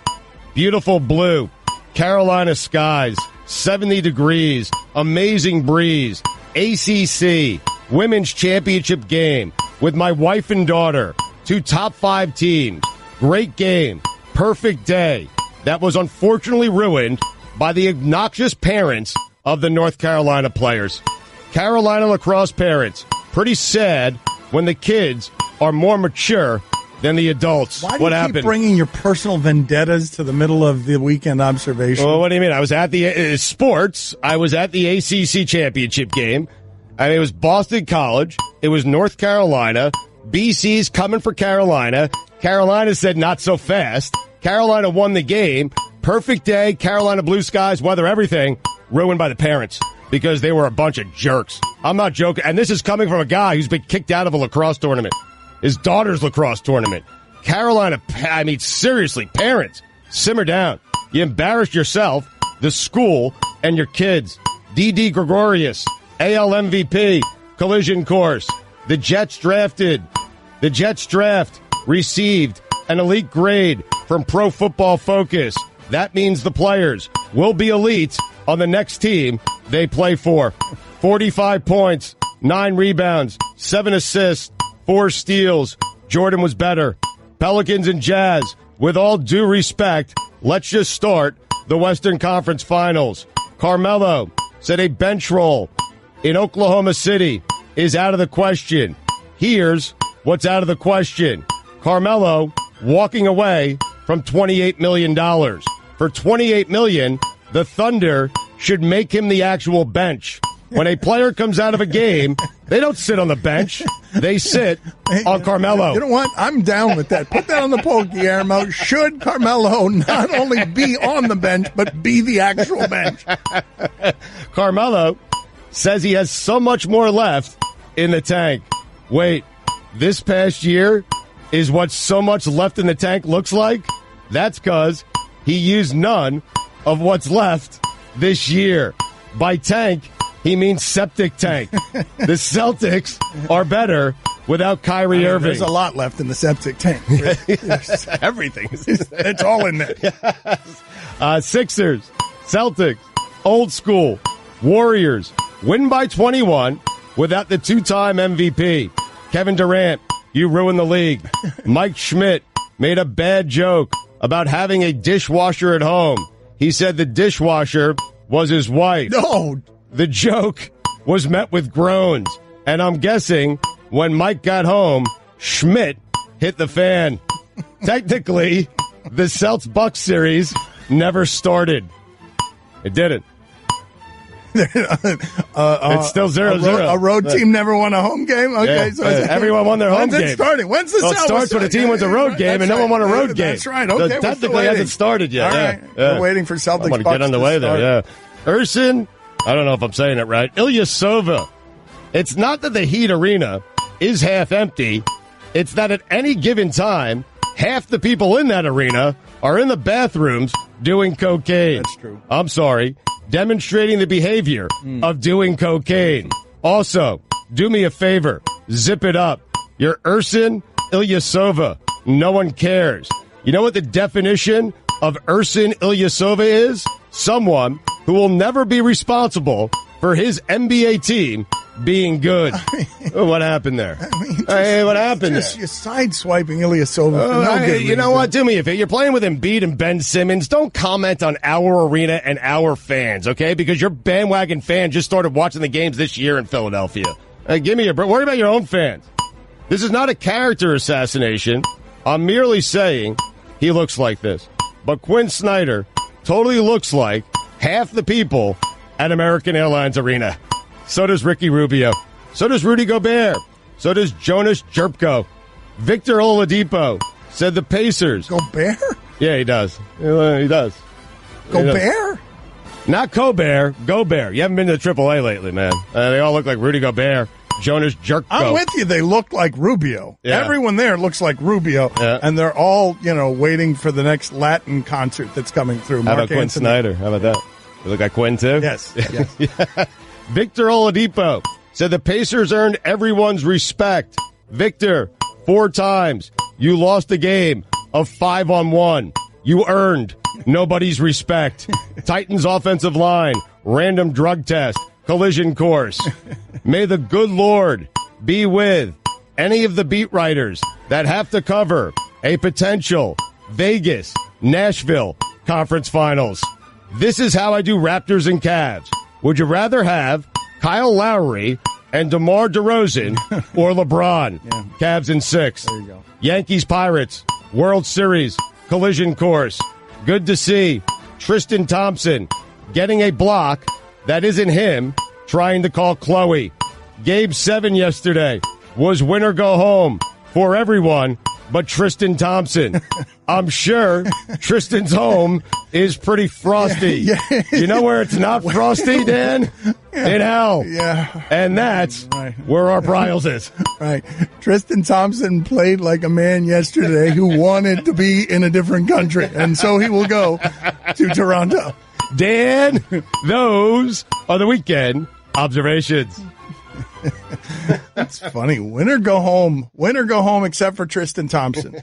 Beautiful blue, Carolina skies, 70 degrees, amazing breeze, ACC, women's championship game with my wife and daughter, 2 top 5 teams, great game, perfect day. That was unfortunately ruined by the obnoxious parents of the North Carolina players. Carolina lacrosse parents, pretty sad when the kids are more mature than the adults. Why do you keep bringing your personal vendettas to the middle of the weekend observation? Well, what do you mean? I was at the sports. I was at the ACC championship game. I mean, it was Boston College. It was North Carolina. BC's coming for Carolina. Carolina said not so fast. Carolina won the game. Perfect day. Carolina blue skies, weather, everything. Ruined by the parents because they were a bunch of jerks. I'm not joking. And this is coming from a guy who's been kicked out of a lacrosse tournament. His daughter's lacrosse tournament. Carolina, I mean, seriously, parents, simmer down. You embarrassed yourself, the school, and your kids. D.D. Gregorius, AL MVP, collision course. The Jets draft received an elite grade from Pro Football Focus. That means the players will be elite on the next team they play for. 45 points, 9 rebounds, 7 assists, 4 steals. Jordan was better. Pelicans and Jazz, with all due respect, let's just start the Western Conference Finals. Carmelo said a bench role in Oklahoma City is out of the question. Here's what's out of the question. Carmelo walking away from $28 million. For $28 million, the Thunder should make him the actual bench. When a player comes out of a game, they don't sit on the bench. They sit on Carmelo. You know what? I'm down with that. Put that on the poll, Guillermo. Should Carmelo not only be on the bench, but be the actual bench? Carmelo says he has so much more left in the tank. Wait, this past year is what so much left in the tank looks like? That's because he used none of what's left this year. By tank, he means septic tank. The Celtics are better without Kyrie Irving. There's a lot left in the septic tank. Everything. It's all in there. Sixers, Celtics, old school, Warriors, win by 21 without the 2-time MVP. Kevin Durant, you ruined the league. Mike Schmidt made a bad joke about having a dishwasher at home. He said the dishwasher was his wife. No. The joke was met with groans, and I'm guessing when Mike got home, Schmidt hit the fan. Technically, the Celts-Bucks series never started. It didn't. It's still 0-0. A road team never won a home game? Okay, yeah, so everyone won their home game. When's it starting? When's the It starts when a team wins a road game, and no one won a road game. That's right. Okay, so technically hasn't started yet. All right. Yeah. We're waiting for Celtics. I want to get underway there. Yeah. Ursin, I don't know if I'm saying it right. Ilyasova. It's not that the Heat Arena is half empty. It's that at any given time, half the people in that arena are in the bathrooms doing cocaine. That's true. I'm sorry. Demonstrating the behavior of doing cocaine. Also, Do me a favor. Zip it up. You're Ersin Ilyasova. No one cares. You know what the definition of Ersin Ilyasova is? Someone who will never be responsible for his NBA team being good. What happened there? What happened there? You're sideswiping Ilyasova. You know what? Do me a favor. You're playing with Embiid and Ben Simmons. Don't comment on our arena and our fans, okay? Because your bandwagon fan just started watching the games this year in Philadelphia. Give me a break. Worry about your own fans. This is not a character assassination. I'm merely saying he looks like this. But Quinn Snyder totally looks like half the people at American Airlines Arena. So does Ricky Rubio. So does Rudy Gobert. So does Jonas Jerebko. Victor Oladipo said the Pacers. Gobert? Yeah, he does. He does. Gobert? Not Gobert. Gobert. You haven't been to the AAA lately, man. They all look like Rudy Gobert. Jonas Jerebko. I'm with you. They look like Rubio. Yeah. Everyone there looks like Rubio. Yeah. And they're all, waiting for the next Latin concert that's coming through. How about Quinn Snyder? How about that? You look like Quinn, too? Yes. Yeah. Victor Oladipo said the Pacers earned everyone's respect. Victor, 4 times. You lost a game of 5-on-1. You earned nobody's respect. Titans offensive line, random drug test, collision course. May the good Lord be with any of the beat writers that have to cover a potential Vegas, Nashville conference finals. This is how I do Raptors and Cavs. Would you rather have Kyle Lowry and DeMar DeRozan or LeBron? Yeah. Cavs in 6. There you go. Yankees Pirates, World Series, collision course. Good to see Tristan Thompson getting a block that isn't him trying to call Chloe. Game 7 yesterday was win or go home for everyone but Tristan Thompson. I'm sure Tristan's home is pretty frosty. Yeah. You know where it's not frosty, Dan? Yeah. In hell. Yeah. And that's where our Bryles is. Right. Tristan Thompson played like a man yesterday who wanted to be in a different country, and so he will go to Toronto. Dan, those are the weekend observations. That's funny. Win or go home. Win or go home except for Tristan Thompson.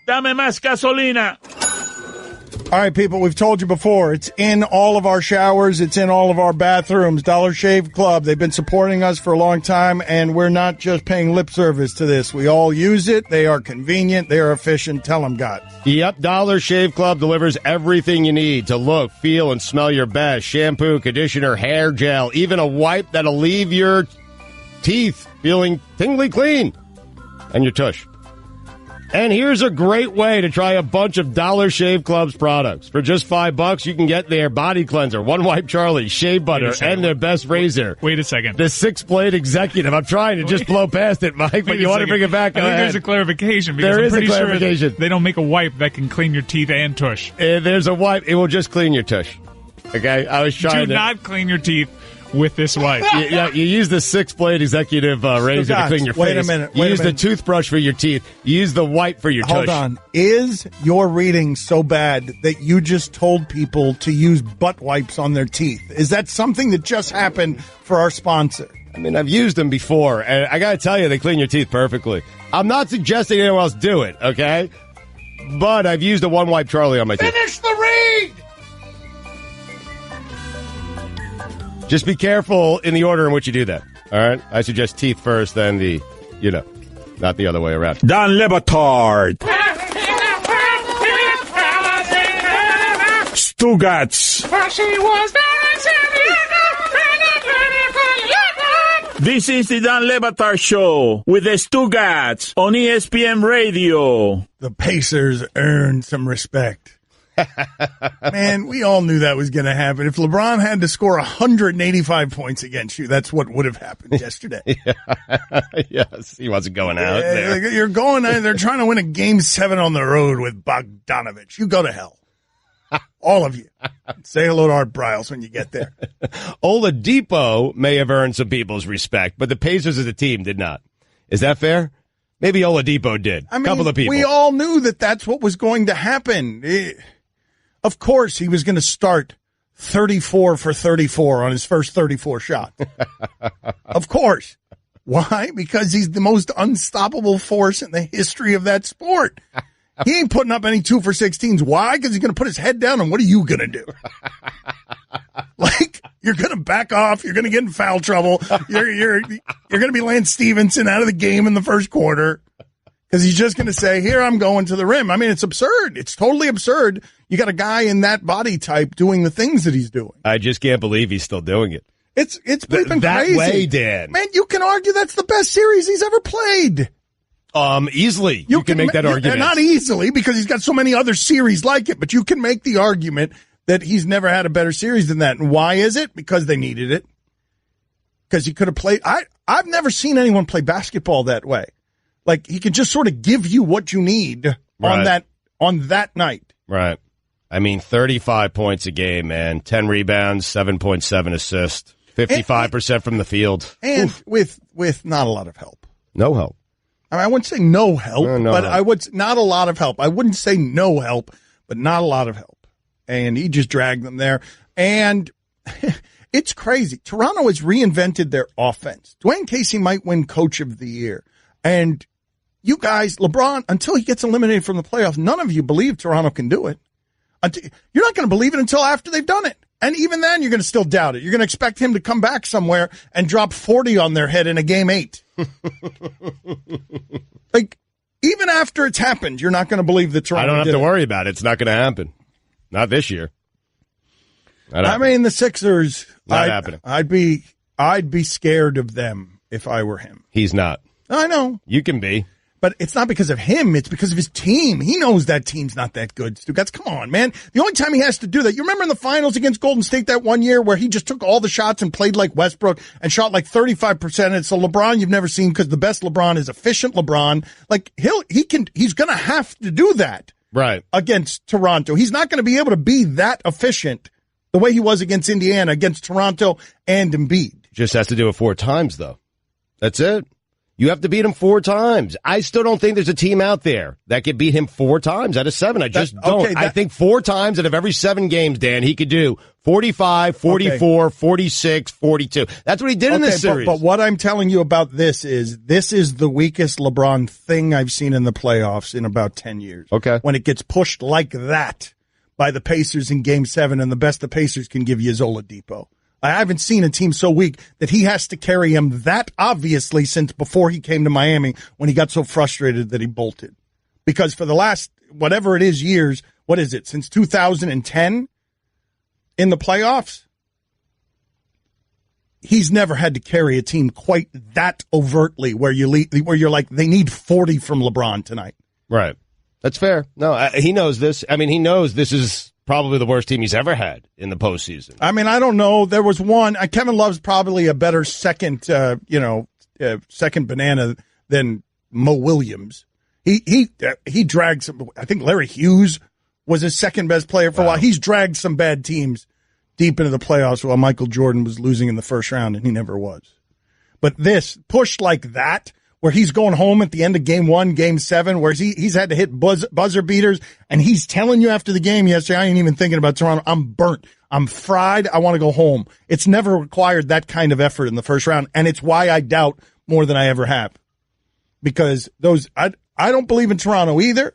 Dame más gasolina. All right, people, we've told you before. It's in all of our showers. It's in all of our bathrooms. Dollar Shave Club. They've been supporting us for a long time, and we're not just paying lip service to this. We all use it. They are convenient. They are efficient. Tell them, God. Yep, Dollar Shave Club delivers everything you need to look, feel, and smell your best. Shampoo, conditioner, hair gel, even a wipe that'll leave your teeth feeling tingly clean. And your tush. And here's a great way to try a bunch of Dollar Shave Club's products. For just $5, you can get their body cleanser, One Wipe Charlie, shave butter, and their best razor. Wait a second. The 6-blade executive. I'm trying to just blow past it, Mike, but you want to bring it back. I think there's a clarification. Because There I'm is pretty a clarification. Sure they don't make a wipe that can clean your teeth and tush. There's a wipe. It will just clean your tush. Okay? I was trying Do not clean your teeth with this wipe. You use the 6-blade executive razor to clean your face. Wait a minute. You use the toothbrush for your teeth. You use the wipe for your tush. Hold on. Is your reading so bad that you just told people to use butt wipes on their teeth? Is that something that just happened for our sponsor? I mean, I've used them before, and I got to tell you, they clean your teeth perfectly. I'm not suggesting anyone else do it, okay? But I've used a One Wipe Charlie on my teeth. Finish the read! Just be careful in the order in which you do that. All right? I suggest teeth first, then not the other way around. Dan Batard. Stugotz. This is the Dan Batard Show with the Stugotz on ESPN Radio. The Pacers earned some respect. Man, we all knew that was going to happen. If LeBron had to score 185 points against you, that's what would have happened yesterday. Yes, he wasn't going out there. You're going out. They're trying to win a Game 7 on the road with Bogdanovich. You go to hell. All of you. Say hello to Art Bryles when you get there. Oladipo may have earned some people's respect, but the Pacers as a team did not. Is that fair? Maybe Oladipo did. A couple of people. We all knew that that's what was going to happen. Of course, he was going to start 34 for 34 on his first 34 shot. Of course. Why? Because he's the most unstoppable force in the history of that sport. He ain't putting up any 2 for 16s. Why? Because he's going to put his head down, and what are you going to do? Like, you're going to back off. You're going to get in foul trouble. You're going to be Lance Stevenson out of the game in the first quarter because he's just going to say, here, I'm going to the rim. I mean, it's absurd. It's totally absurd. You got a guy in that body type doing the things that he's doing. I just can't believe he's still doing it. It's bleeping that crazy. way, Dan. Man, you can argue that's the best series he's ever played. Easily. You can make that argument. Not easily, because he's got so many other series like it, but you can make the argument that he's never had a better series than that. And why is it? Because they needed it. Because he could have played. I've never seen anyone play basketball that way. Like, he can just sort of give you what you need on that night. Right. I mean, 35 points a game, man. 10 rebounds, 7.7 assists, 55% from the field. And with not a lot of help. No help. I mean, I wouldn't say no help, but help. I would not a lot of help. I wouldn't say no help, but not a lot of help. And he just dragged them there. And it's crazy. Toronto has reinvented their offense. Dwayne Casey might win Coach of the Year. And you guys, LeBron, until he gets eliminated from the playoffs, none of you believe Toronto can do it. You're not going to believe it until after they've done it. And even then, you're going to still doubt it. You're going to expect him to come back somewhere and drop 40 on their head in a game 8. Like, even after it's happened, you're not going to believe that Toronto I don't have did to it. worry about it. It's not going to happen. Not this year. I mean, the Sixers, Not happening. I'd be scared of them if I were him. He's not. I know. You can be. But it's not because of him. It's because of his team. He knows that team's not that good. Stugotz, come on, man. The only time he has to do that, you remember in the finals against Golden State that one year where he just took all the shots and played like Westbrook and shot like 35%. It's a LeBron you've never seen because the best LeBron is efficient LeBron. Like, he's going to have to do that. Right. Against Toronto. He's not going to be able to be that efficient the way he was against Indiana, against Toronto and Embiid. Just has to do it 4 times, though. That's it. You have to beat him 4 times. I still don't think there's a team out there that could beat him 4 times out of 7. I just don't. Okay, I think 4 times out of every 7 games, Dan, he could do 45, 44, 46, 42. That's what he did in this series. But what I'm telling you about this is the weakest LeBron thing I've seen in the playoffs in about 10 years. Okay. When it gets pushed like that by the Pacers in Game 7, and the best the Pacers can give you is Oladipo. I haven't seen a team so weak that he has to carry him that obviously since before he came to Miami when he got so frustrated that he bolted. Because for the last, whatever it is, years, what is it, since 2010 in the playoffs, he's never had to carry a team quite that overtly where you're like, they need 40 from LeBron tonight. Right. That's fair. No, he knows this. I mean, he knows this is probably the worst team he's ever had in the postseason. I mean, I don't know. There was one. Kevin Love's probably a better second banana than Mo Williams. He dragged some. I think Larry Hughes was his second best player for a while. He's dragged some bad teams deep into the playoffs while Michael Jordan was losing in the first round, and he never was. But this push like that, where he's going home at the end of Game 1, Game 7, where he's had to hit buzzer beaters, and he's telling you after the game yesterday, I ain't even thinking about Toronto. I'm burnt. I'm fried. I want to go home. It's never required that kind of effort in the first round, and it's why I doubt more than I ever have. Because I don't believe in Toronto either.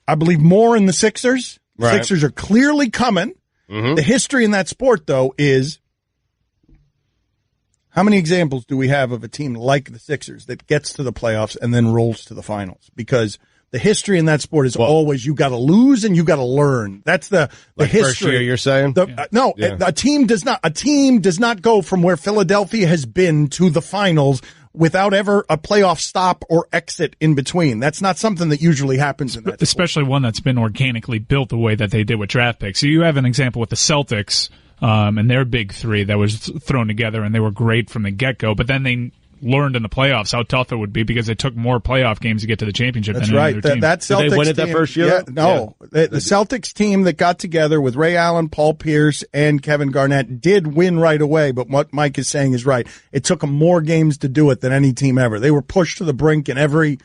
I believe more in the Sixers. Right. Sixers are clearly coming. Mm-hmm. The history in that sport, though, is how many examples do we have of a team like the Sixers that gets to the playoffs and then rolls to the finals? Because the history in that sport is always you got to lose and you got to learn. That's the history. First year, you're saying? A team does not go from where Philadelphia has been to the finals without ever a playoff stop or exit in between. That's not something that usually happens in that sport. Especially one that's been organically built the way that they did with draft picks. So you have an example with the Celtics. And their big 3 that was thrown together, and they were great from the get-go. But then they learned in the playoffs how tough it would be because it took more playoff games to get to the championship. That's than right. Any other team. That Celtics did they win it team, that first year? Yeah, no. Yeah. The Celtics team that got together with Ray Allen, Paul Pierce, and Kevin Garnett did win right away. But what Mike is saying is right. It took them more games to do it than any team ever. They were pushed to the brink in every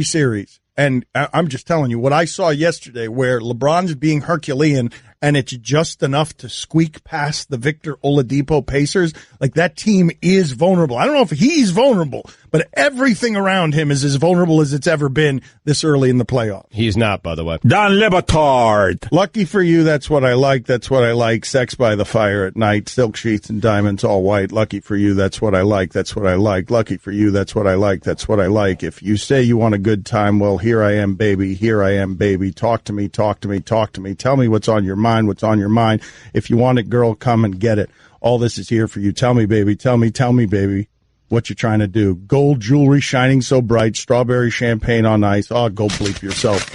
series. And I'm just telling you, what I saw yesterday where LeBron's being Herculean and it's just enough to squeak past the Victor Oladipo Pacers, like that team is vulnerable. I don't know if he's vulnerable, but everything around him is as vulnerable as it's ever been this early in the playoffs. He's not, by the way. Dan Le Batard. Lucky for you, that's what I like. That's what I like. Sex by the fire at night, silk sheets and diamonds all white. Lucky for you, that's what I like. That's what I like. Lucky for you, that's what I like. That's what I like. If you say you want a good time, well, here I am, baby. Here I am, baby. Talk to me, talk to me, talk to me. Tell me what's on your mind, what's on your mind. If you want it, girl, come and get it. All this is here for you. Tell me, baby. Tell me, baby, what you're trying to do. Gold jewelry shining so bright. Strawberry champagne on ice. Oh, go bleep yourself.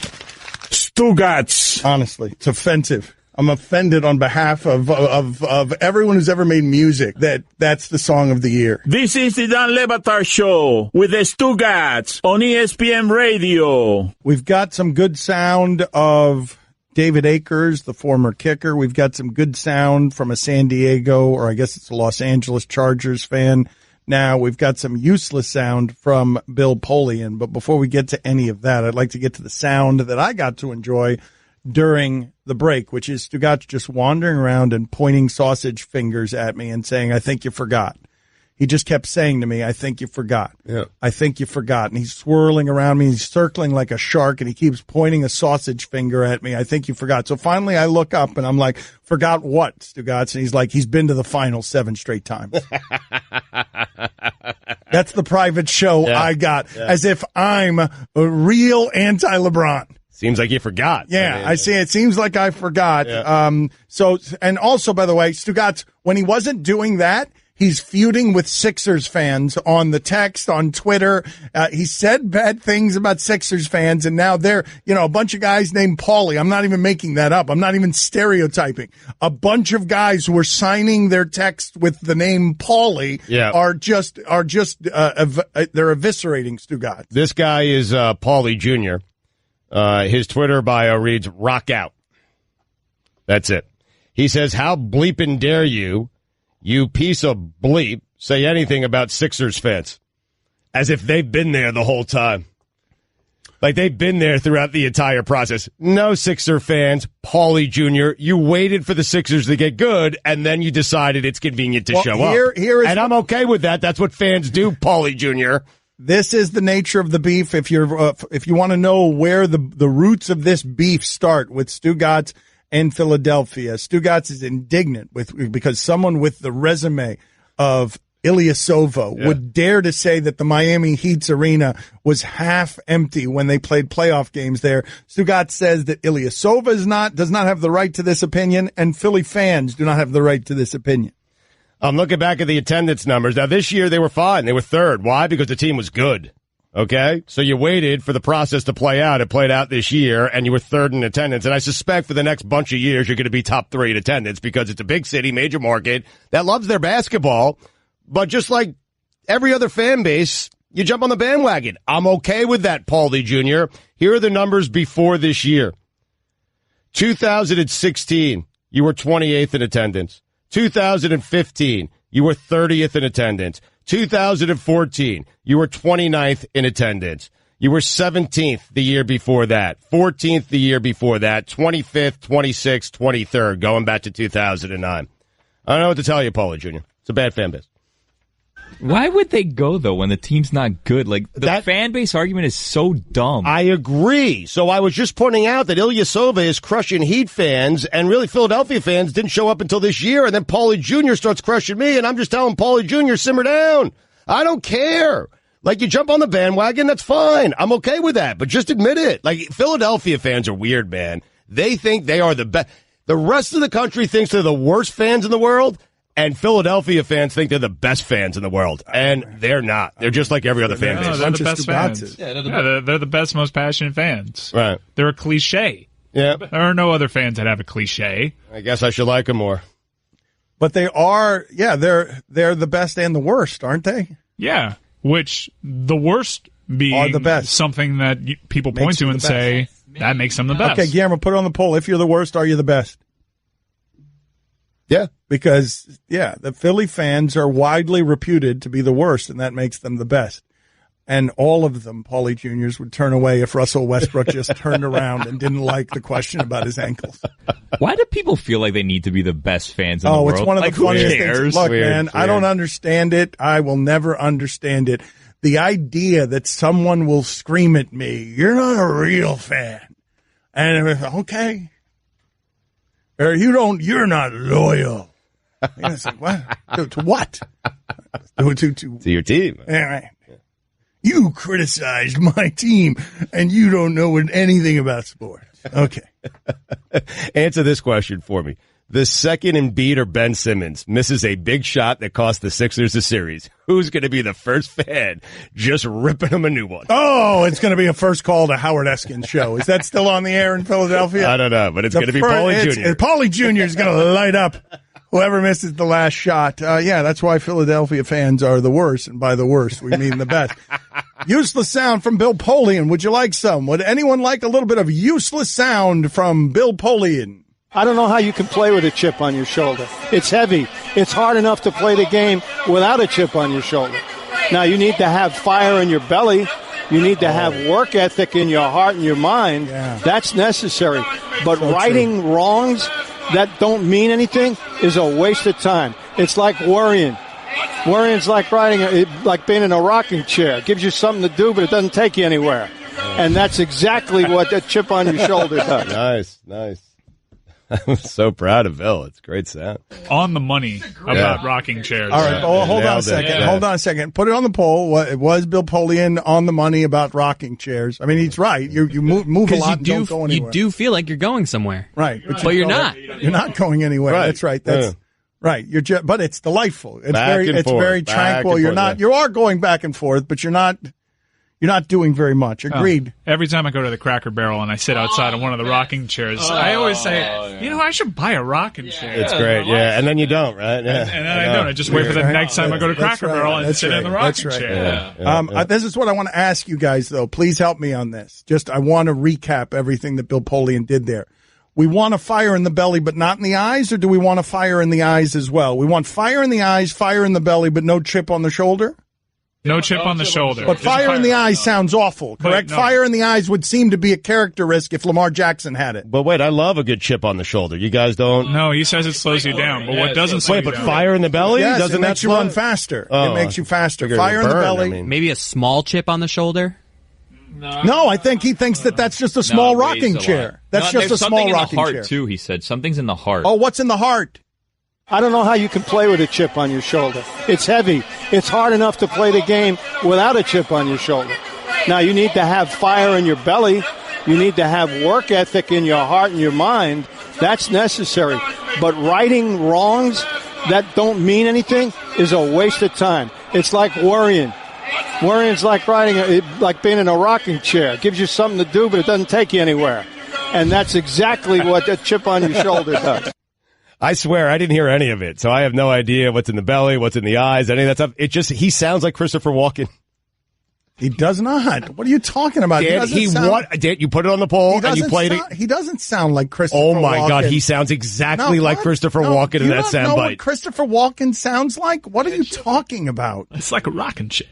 Stugotz. Honestly, it's offensive. I'm offended on behalf of everyone who's ever made music that's the song of the year. This is the Dan Le Batard Show with the Stugotz on ESPN Radio. We've got some good sound of David Akers, the former kicker. We've got some good sound from a San Diego, or I guess it's a Los Angeles Chargers fan. Now, we've got some useless sound from Bill Polian. But before we get to any of that, I'd like to get to the sound that I got to enjoy during the break, which is Stugotz just wandering around and pointing sausage fingers at me and saying, I think you forgot. He just kept saying to me, I think you forgot. Yeah. I think you forgot. And he's swirling around me. He's circling like a shark, and he keeps pointing a sausage finger at me. I think you forgot. So finally I look up, and I'm like, forgot what, Stugotz? And he's like, he's been to the final 7 straight times. That's the private show I got, as if I'm a real anti-LeBron. Seems like you forgot. Yeah, I see. It seems like I forgot. Yeah. So, and also, by the way, Stugotz, when he wasn't doing that, he's feuding with Sixers fans on the text, on Twitter. He said bad things about Sixers fans, and now they're, a bunch of guys named Paulie. I'm not even making that up. I'm not even stereotyping. A bunch of guys who are signing their text with the name Paulie are just they're eviscerating Stugotz. This guy is Paulie Jr. His Twitter bio reads, rock out. That's it. He says, how bleeping dare you piece of bleep, say anything about Sixers fans. As if they've been there the whole time. Like they've been there throughout the entire process. No, Sixer fans, Paulie Jr., you waited for the Sixers to get good, and then you decided it's convenient to show up. And I'm okay with that. That's what fans do, Paulie Jr. This is the nature of the beef. If you want to know where the roots of this beef start with Stugotz and Philadelphia, Stugotz is indignant because someone with the resume of Ilyasova would dare to say that the Miami Heat's arena was half empty when they played playoff games there. Stugotz says that Ilyasova does not have the right to this opinion, and Philly fans do not have the right to this opinion. I'm looking back at the attendance numbers. Now, this year they were fine. They were third. Why? Because the team was good. Okay? So you waited for the process to play out. It played out this year, and you were third in attendance. And I suspect for the next bunch of years you're going to be top 3 in attendance because it's a big city, major market that loves their basketball. But just like every other fan base, you jump on the bandwagon. I'm okay with that, Paulie Jr. Here are the numbers before this year. 2016, you were 28th in attendance. 2015, you were 30th in attendance. 2014, you were 29th in attendance. You were 17th the year before that. 14th the year before that. 25th, 26th, 23rd, going back to 2009. I don't know what to tell you, Paulie Jr. It's a bad fan base. Why would they go, though, when the team's not good? Like, the fan base argument is so dumb. I agree. So I was just pointing out that Ilyasova is crushing Heat fans, and really Philadelphia fans didn't show up until this year, and then Paulie Jr. starts crushing me, and I'm just telling Paulie Jr., simmer down. I don't care. Like, you jump on the bandwagon, that's fine. I'm okay with that, but just admit it. Like, Philadelphia fans are weird, man. They think they are the best. The rest of the country thinks they're the worst fans in the world. And Philadelphia fans think they're the best fans in the world, and they're not. They're just like every other fan base. They're the best fans. They're the best, most passionate fans. Right. They're a cliche. Yeah. There are no other fans that have a cliche. I guess I should like them more. But they are, they're the best and the worst, aren't they? Yeah. Which the worst being the best. Something that people point to and say that makes them the best. Okay, Guillermo, put it on the poll. If you're the worst, are you the best? Yeah. Because, the Philly fans are widely reputed to be the worst, and that makes them the best. And all of them, Paulie Juniors, would turn away if Russell Westbrook just turned around and didn't like the question about his ankles. Why do people feel like they need to be the best fans in the world? It's one of the funniest things. Look, Weird, man, I don't understand it. I will never understand it. The idea that someone will scream at me, "You're not a real fan," and okay, or you're not loyal. And it's like, what? To what? To your team. All right. You criticized my team, and you don't know anything about sports. Okay. Answer this question for me. The second Embiid or Ben Simmons misses a big shot that cost the Sixers the series, who's going to be the first fan just ripping him a new one? Oh, it's going to be a first call to Howard Eskin's show. Is that still on the air in Philadelphia? I don't know, but it's going to be Paulie Jr. Paulie Jr. is going to light up whoever misses the last shot. Yeah, that's why Philadelphia fans are the worst, and by the worst, we mean the best. Useless sound from Bill Polian. Would you like some? Would anyone like a little bit of useless sound from Bill Polian? I don't know how you can play with a chip on your shoulder. It's heavy. It's hard enough to play the game without a chip on your shoulder. Now, you need to have fire in your belly. You need to have work ethic in your heart and your mind. Yeah. That's necessary. But so righting wrongs that don't mean anything is a waste of time. It's like worrying. Worrying's like like being in a rocking chair. It gives you something to do, but it doesn't take you anywhere. And that's exactly what a chip on your shoulder does. Nice. I'm so proud of Bill. It's great sound. On the money about rocking chairs. All right. Hold on a second. Yeah. Hold on a second. Put it on the poll. Was Bill Polian on the money about rocking chairs? I mean, he's right. You move a lot and don't go anywhere. You do feel like you're going somewhere. Right. But you're not. You're not going anywhere. Right. That's right. That's right. But it's delightful. It's very tranquil. You are going back and forth, but you're not doing very much. Agreed. Every time I go to the Cracker Barrel and I sit outside on one of the rocking chairs, I always say, I should buy a rocking chair. It's great, yeah. And then you don't, right? Yeah. And then I don't. I just wait for the next time I go to Cracker Barrel and sit in the rocking chair. Yeah. This is what I want to ask you guys, though. Please help me on this. I want to recap everything that Bill Polian did there. We want a fire in the belly, but not in the eyes, or do we want a fire in the eyes as well? We want fire in the eyes, fire in the belly, but no chip on the shoulder? No chip on the shoulder. But fire in the eyes sounds awful, correct? Wait, no. Fire in the eyes would seem to be a character risk if Lamar Jackson had it. But wait, I love a good chip on the shoulder. You guys don't? No, he says it slows you down. But what doesn't slow you down? Wait, but fire in the belly? Yes, doesn't it makes you run faster. It makes you faster. Fire in the belly. Maybe a small chip on the shoulder? No, I think he thinks that's just a small rocking chair. That's just a small rocking chair. Something in the heart, too, he said. Something's in the heart. Oh, what's in the heart? I don't know how you can play with a chip on your shoulder. It's heavy. It's hard enough to play the game without a chip on your shoulder. Now, you need to have fire in your belly. You need to have work ethic in your heart and your mind. That's necessary. But righting wrongs that don't mean anything is a waste of time. It's like worrying. Worrying's like like being in a rocking chair. It gives you something to do, but it doesn't take you anywhere. And that's exactly what a chip on your shoulder does. I swear, I didn't hear any of it, so I have no idea what's in the belly, what's in the eyes, any of that stuff. He sounds like Christopher Walken. He does not. What are you talking about? Dan, you put it on the poll and you played it? He doesn't sound like Christopher Walken. Oh, my God. He sounds exactly like Christopher Walken in that soundbite. You don't know what Christopher Walken sounds like? What are you talking about? It's like a rocking chair.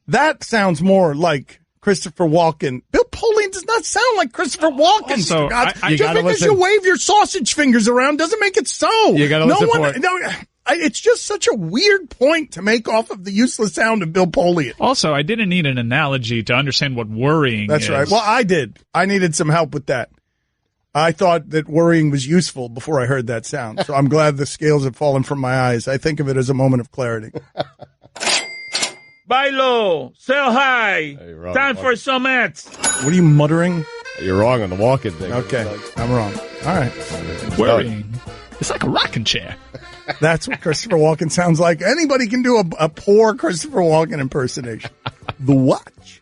That sounds more like Christopher Walken. Bill Polian does not sound like Christopher Walken. So just because you wave your sausage fingers around doesn't make it so. You got to listen for it. It's just such a weird point to make off of the useless sound of Bill Polian. Also, I didn't need an analogy to understand what worrying is. That's right. Well, I did. I needed some help with that. I thought that worrying was useful before I heard that sound. So I'm glad the scales have fallen from my eyes. I think of it as a moment of clarity. Bailo, sell high. Time for some ads. What are you muttering? You're wrong on the walking thing. Okay, I'm wrong. All right. Worrying. It's like a rocking chair. That's what Christopher Walken sounds like. Anybody can do a poor Christopher Walken impersonation. The Watch.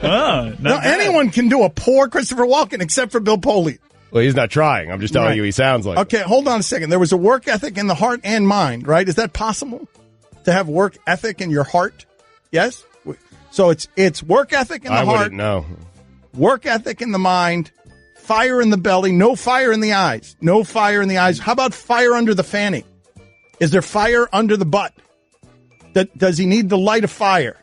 Anyone can do a poor Christopher Walken except for Bill Polian. Well, he's not trying. I'm just telling you he sounds like Okay, hold on a second. There was a work ethic in the heart and mind, right? Is that possible? To have work ethic in your heart? Yes? So it's work ethic in the heart. I wouldn't know. Work ethic in the mind. Fire in the belly. No fire in the eyes. No fire in the eyes. How about fire under the fanny? Is there fire under the butt? Does he need to light a fire?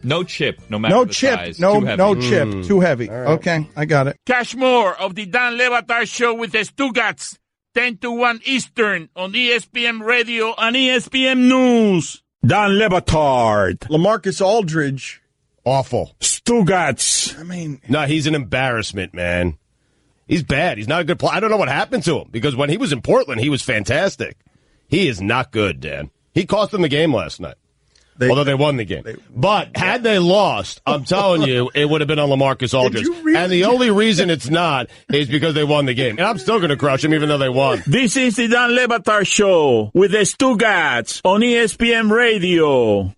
No chip, no matter No the chip, size. no Too heavy. no chip, too heavy. All right. Okay, I got it. Catch more of the Dan Le Batard Show with the Stugotz, 10 to 1 Eastern on ESPN Radio and ESPN News. Dan Le Batard. LaMarcus Aldridge. Awful. Stugotz. I mean, No, he's an embarrassment, man. He's bad. He's not a good player. I don't know what happened to him because when he was in Portland, he was fantastic. He is not good, Dan. He cost them the game last night. Although they won the game. But had they lost, I'm telling you, it would have been on LaMarcus Aldridge. And the only reason it's not is because they won the game. And I'm still going to crush him even though they won. This is the Dan Le Batard Show with the Stugotz on ESPN Radio.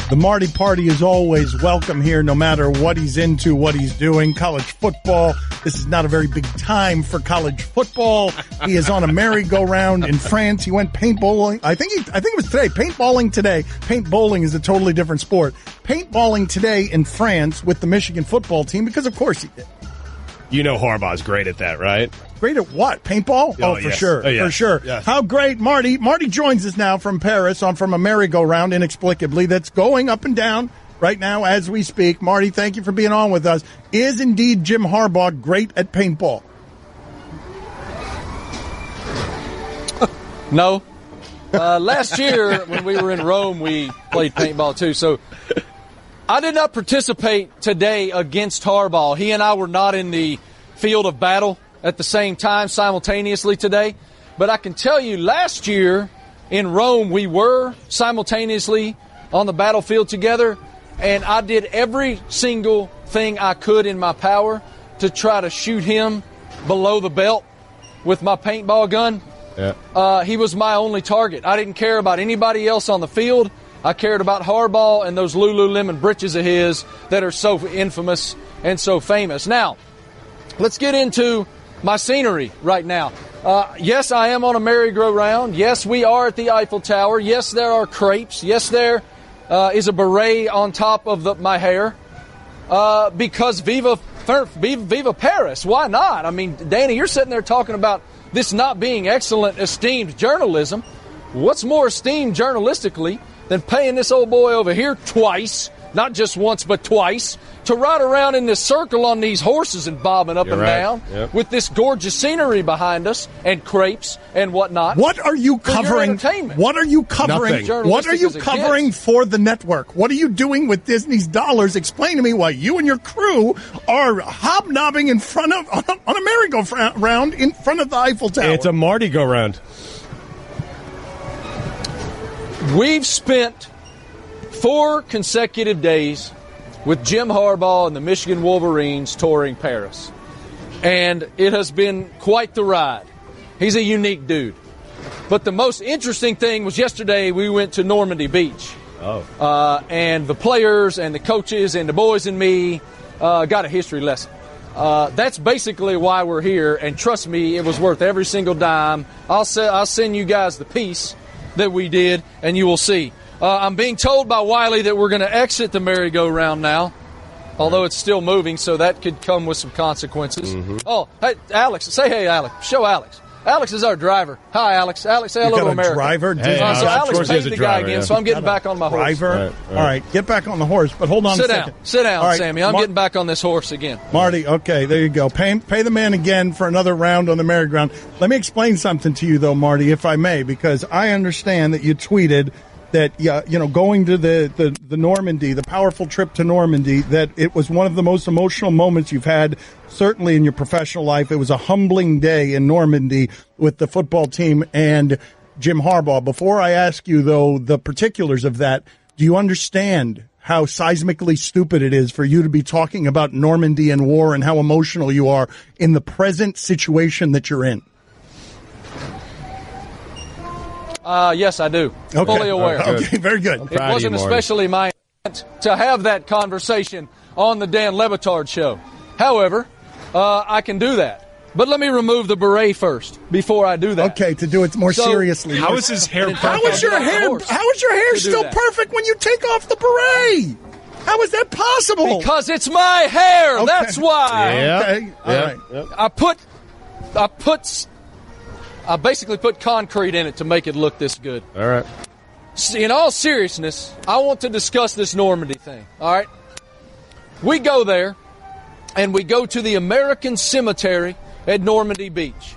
The Marty Party is always welcome here, no matter what he's into, what he's doing. College football. This is not a very big time for college football. He is on a merry-go-round in France. He went paintballing. I think it was today. Paintballing today. Paintbowling is a totally different sport. Paintballing today in France with the Michigan football team because, of course, he did. You know Harbaugh's great at that, right? Great at what? Paintball? Oh, for yes. sure. Oh, yeah. For sure. Yes. How great. Marty joins us now from Paris from a merry-go-round inexplicably that's going up and down right now as we speak. Marty, thank you for being on with us. Is indeed Jim Harbaugh great at paintball? No. Last year when we were in Rome, we played paintball too. So I did not participate today against Harbaugh. He and I were not in the field of battle at the same time simultaneously today. But I can tell you last year in Rome, we were simultaneously on the battlefield together, and I did every single thing I could in my power to try to shoot him below the belt with my paintball gun. Yeah. He was my only target. I didn't care about anybody else on the field. I cared about Harbaugh and those Lululemon britches of his that are so infamous and so famous. Now, let's get into my scenery right now. Yes, I am on a merry-go-round. Yes, we are at the Eiffel Tower. Yes, there are crepes. Yes, there is a beret on top of my hair. Because Viva Paris. Why not? I mean, Danny, you're sitting there talking about this not being excellent, esteemed journalism. What's more esteemed journalistically than paying this old boy over here twice, not just once but twice, to ride around in this circle on these horses and bobbing up down with this gorgeous scenery behind us and crepes and whatnot. What are you covering? What are you covering? What are you covering for the network? What are you doing with Disney's dollars? Explain to me why you and your crew are hobnobbing in front of on a merry-go-round in front of the Eiffel Tower. It's a Marty go-round. We've spent 4 consecutive days with Jim Harbaugh and the Michigan Wolverines touring Paris. And it has been quite the ride. He's a unique dude. But the most interesting thing was yesterday we went to Normandy Beach. And the players and the coaches and the boys and me got a history lesson. That's basically why we're here. And trust me, it was worth every single dime. I'll send you guys the piece that we did, and you will see. I'm being told by Wiley that we're going to exit the merry-go-round now, although it's still moving, so that could come with some consequences. Mm-hmm. Oh, hey, Alex. Say hey, Alex. Show Alex. Alex is our driver. Hi, Alex. Alex, say hello to America. Driver? Hey, so Alex paid the guy again, so I'm getting back on my horse. Driver? All right, get back on the horse, but hold on a second. Sit down, right, Sammy. I'm getting back on this horse again. Marty, okay, there you go. Pay the man again for another round on the merry-go-round. Let me explain something to you, though, Marty, if I may, because I understand that you tweeted that, going to the Normandy, the powerful trip to Normandy, that it was one of the most emotional moments you've had, certainly in your professional life. It was a humbling day in Normandy with the football team and Jim Harbaugh. Before I ask you, though, the particulars of that, do you understand how seismically stupid it is for you to be talking about Normandy and war and how emotional you are in the present situation that you're in? Yes, I do. Okay. Fully aware. Okay, very good. It wasn't especially my intent to have that conversation on the Dan Le Batard show. However, I can do that. But let me remove the beret first before I do that. Okay, to do it more seriously. How is his hair perfect? How is your hair still perfect when you take off the beret? How is that possible? Because it's my hair. Okay. That's why. Yeah. Okay. All right. I basically put concrete in it to make it look this good. All right. in all seriousness, I want to discuss this Normandy thing, all right? We go there, and we go to the American Cemetery at Normandy Beach,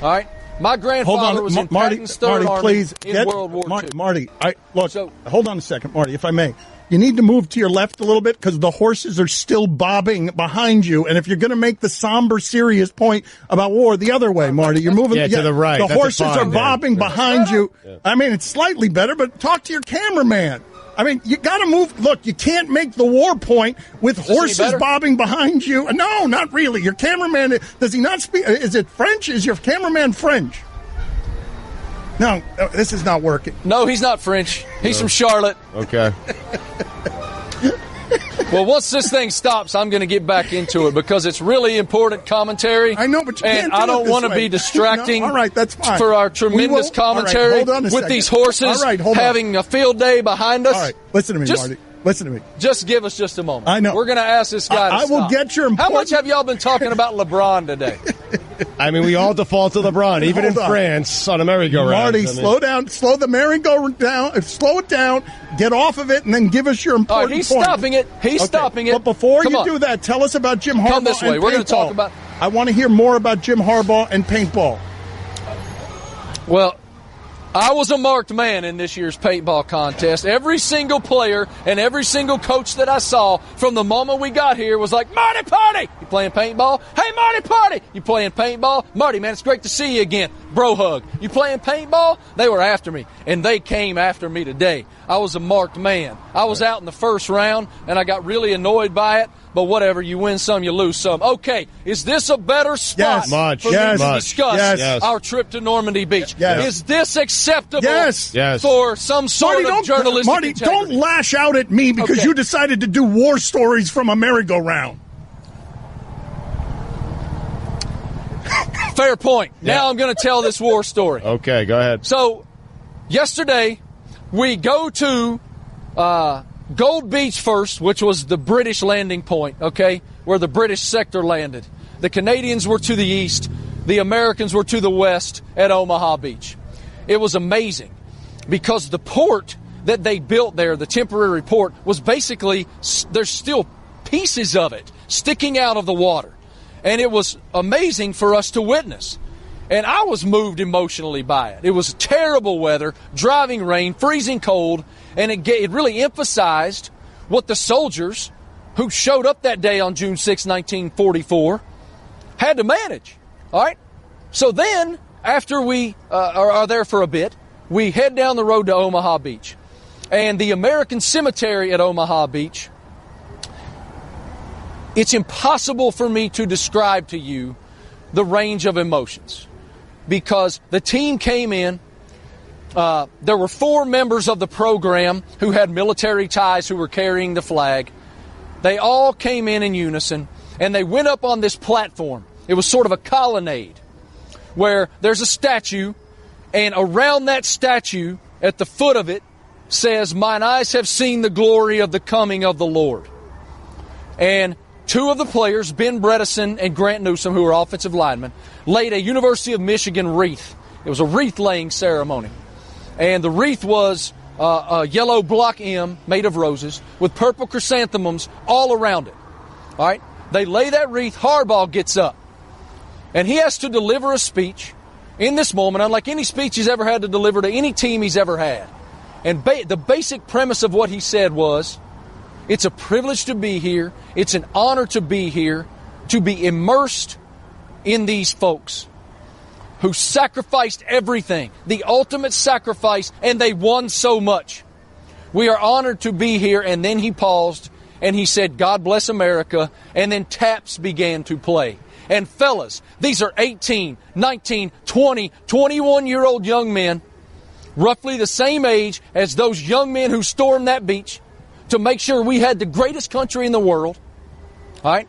all right? My grandfather was in Patton's Third Army in World War II. Marty, hold on a second, Marty, if I may. You need to move to your left a little bit because the horses are still bobbing behind you. And if you're going to make the somber, serious point about war, the other way, Marty, you're moving to the right. The horses are bobbing Yeah. behind you. Yeah. I mean, it's slightly better, but talk to your cameraman. I mean, you got to move. Look, you can't make the war point with horses bobbing behind you. No, not really. Your cameraman, does he not speak? Is it French? Is your cameraman French? No, this is not working. No, he's not French. He's from Charlotte. Okay. Well, once this thing stops, I'm going to get back into it because it's really important commentary. I know, but you can't I don't want to be distracting. No, all right, that's fine. For our tremendous commentary with these horses having a field day behind us. All right, listen to me, Marty. Listen to me. Just give us just a moment. I know. We're going to ask this guy to I will stop. Get your important... How much have y'all been talking about LeBron today? I mean, we all default to LeBron, even in France on a merry-go-round. Marty, slow down. Slow the merry-go-round down. Slow it down. Get off of it, and then give us your important he's point. Stopping it. He's stopping it. But before you do that, tell us about Jim Harbaugh. Come this way. We're going to talk about... I want to hear more about Jim Harbaugh and paintball. Well, I was a marked man in this year's paintball contest. Every single player and every single coach that I saw from the moment we got here was like, Marty Party! You playing paintball? Hey, Marty Party! You playing paintball? Marty, man, it's great to see you again. Bro hug. You playing paintball? They were after me, and they came after me today. I was a marked man. I was out in the first round, and I got really annoyed by it. But whatever, you win some, you lose some. Okay, is this a better spot for me to discuss our trip to Normandy Beach? Yes. Is this acceptable Yes. for some sort of journalistic Marty, integrity? don't lash out at me because you decided to do war stories from a merry-go-round. Fair point. Now I'm going to tell this war story. Okay, go ahead. So, yesterday, we go to Gold Beach first, which was the British landing point, okay, where the British sector landed. The Canadians were to the east. The Americans were to the west at Omaha Beach. It was amazing because the port that they built there, the temporary port, was basically, there's still pieces of it sticking out of the water. And it was amazing for us to witness. And I was moved emotionally by it. It was terrible weather, driving rain, freezing cold, and it really emphasized what the soldiers who showed up that day on June 6, 1944, had to manage. All right? So then, after we are there for a bit, we head down the road to Omaha Beach. And the American Cemetery at Omaha Beach, it's impossible for me to describe to you the range of emotions. Because the team came in, there were 4 members of the program who had military ties who were carrying the flag. They all came in unison, and they went up on this platform. It was sort of a colonnade where there's a statue, and around that statue, at the foot of it, says, "Mine eyes have seen the glory of the coming of the Lord." And 2 of the players, Ben Bredesen and Grant Newsom, who are offensive linemen, laid a University of Michigan wreath. It was a wreath-laying ceremony. And the wreath was a yellow block M made of roses with purple chrysanthemums all around it. All right? They lay that wreath. Harbaugh gets up. And he has to deliver a speech in this moment, unlike any speech he's ever had to deliver to any team he's ever had. And the basic premise of what he said was, it's a privilege to be here. It's an honor to be here, to be immersed in these folks who sacrificed everything, the ultimate sacrifice, and they won so much. We are honored to be here. And then he paused and he said, "God bless America." And then taps began to play. And fellas, these are 18, 19, 20, 21-year-old young men, roughly the same age as those young men who stormed that beach to make sure we had the greatest country in the world. All right?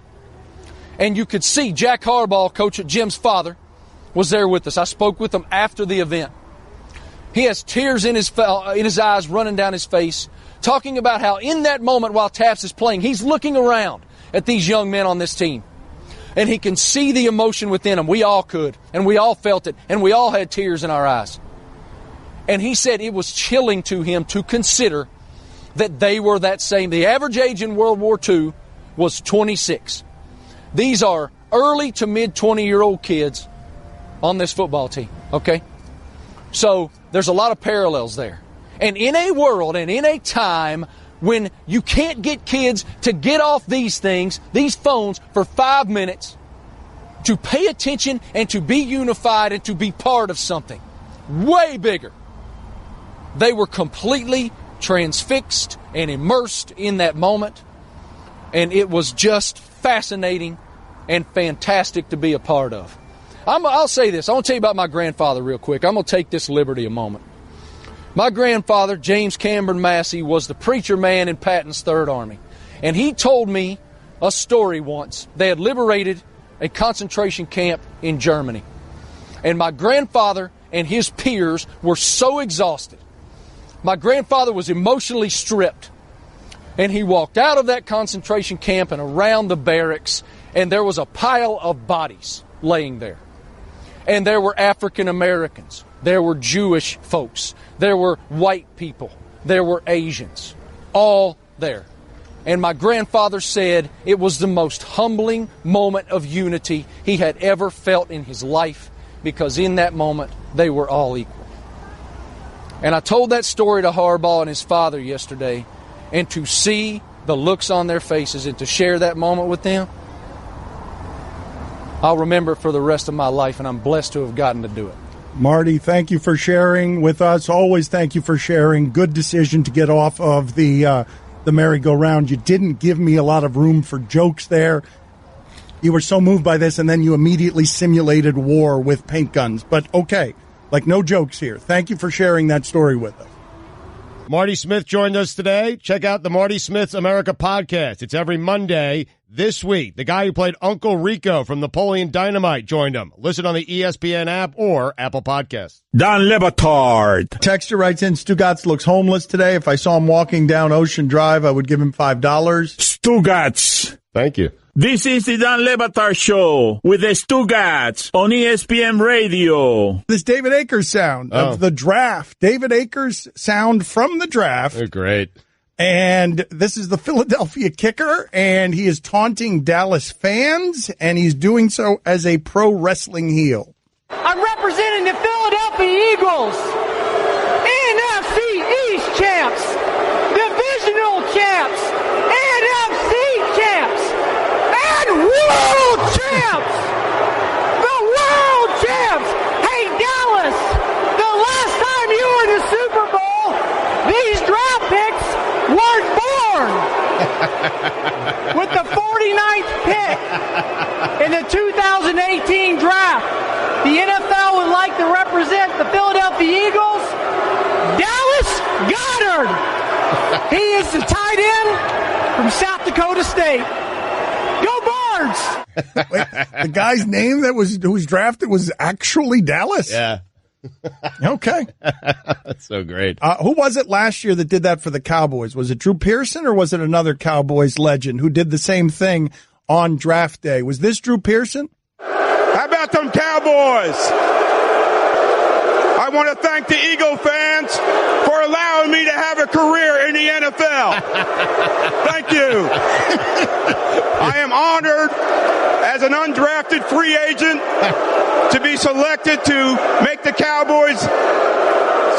And you could see Jack Harbaugh, coach at Jim's father, was there with us. I spoke with him after the event. He has tears in his eyes running down his face, talking about how in that moment while Taps is playing, he's looking around at these young men on this team. And he can see the emotion within them. We all could. And we all felt it. And we all had tears in our eyes. And he said it was chilling to him to consider that they were that same. The average age in World War II was 26. These are early to mid 20-year-old kids on this football team, okay? So there's a lot of parallels there. And in a world and in a time when you can't get kids to get off these things, these phones, for 5 minutes, to pay attention and to be unified and to be part of something way bigger, they were completely transfixed and immersed in that moment. And it was just fascinating and fantastic to be a part of. I'll say this. I want to tell you about my grandfather real quick. I'm going to take this liberty a moment. My grandfather, James Cameron Massey, was the preacher man in Patton's Third Army. And he told me a story once. They had liberated a concentration camp in Germany. And my grandfather and his peers were so exhausted. My grandfather was emotionally stripped. And he walked out of that concentration camp and around the barracks, and there was a pile of bodies laying there. And there were African Americans. There were Jewish folks. There were white people. There were Asians. All there. And my grandfather said it was the most humbling moment of unity he had ever felt in his life, because in that moment they were all equal. And I told that story to Harbaugh and his father yesterday, and to see the looks on their faces and to share that moment with them, I'll remember it for the rest of my life, and I'm blessed to have gotten to do it. Marty, thank you for sharing with us. Always thank you for sharing. Good decision to get off of the merry-go-round. You didn't give me a lot of room for jokes there. You were so moved by this, and then you immediately simulated war with paint guns. But okay, like no jokes here. Thank you for sharing that story with us. Marty Smith joined us today. Check out the Marty Smith's America podcast. It's every Monday this week. The guy who played Uncle Rico from Napoleon Dynamite joined him. Listen on the ESPN app or Apple Podcasts. Don Le Batard. Texter writes in, Stugotz looks homeless today. If I saw him walking down Ocean Drive, I would give him $5. Stugotz. Thank you. This is the Don Le Batard Show with the Stugotz on ESPN Radio. This David Akers sound of the draft. David Akers sound from the draft. They're great. And this is the Philadelphia kicker, and he is taunting Dallas fans, and he's doing so as a pro wrestling heel. I'm representing the Philadelphia Eagles, NFC East champs, divisional champs, NFC champs, and world champs! The world champs! Hey, Dallas, the last time you were in the Super Bowl, these draft picks weren't born! With the 49th pick in the 2018 draft, the NFL would like to represent the Philadelphia Eagles, Dallas Goedert. He is the tight end from South Dakota State. Go Bards! Wait, the guy's name who was drafted was actually Dallas? Yeah. Okay. That's so great. Who was it last year that did that for the Cowboys? Was it Drew Pearson or was it another Cowboys legend who did the same thing on draft day? Was this Drew Pearson? How about them Cowboys? I want to thank the Eagle fans for allowing me to have a career in the NFL. Thank you. I am honored as an undrafted free agent to be selected to make the Cowboys'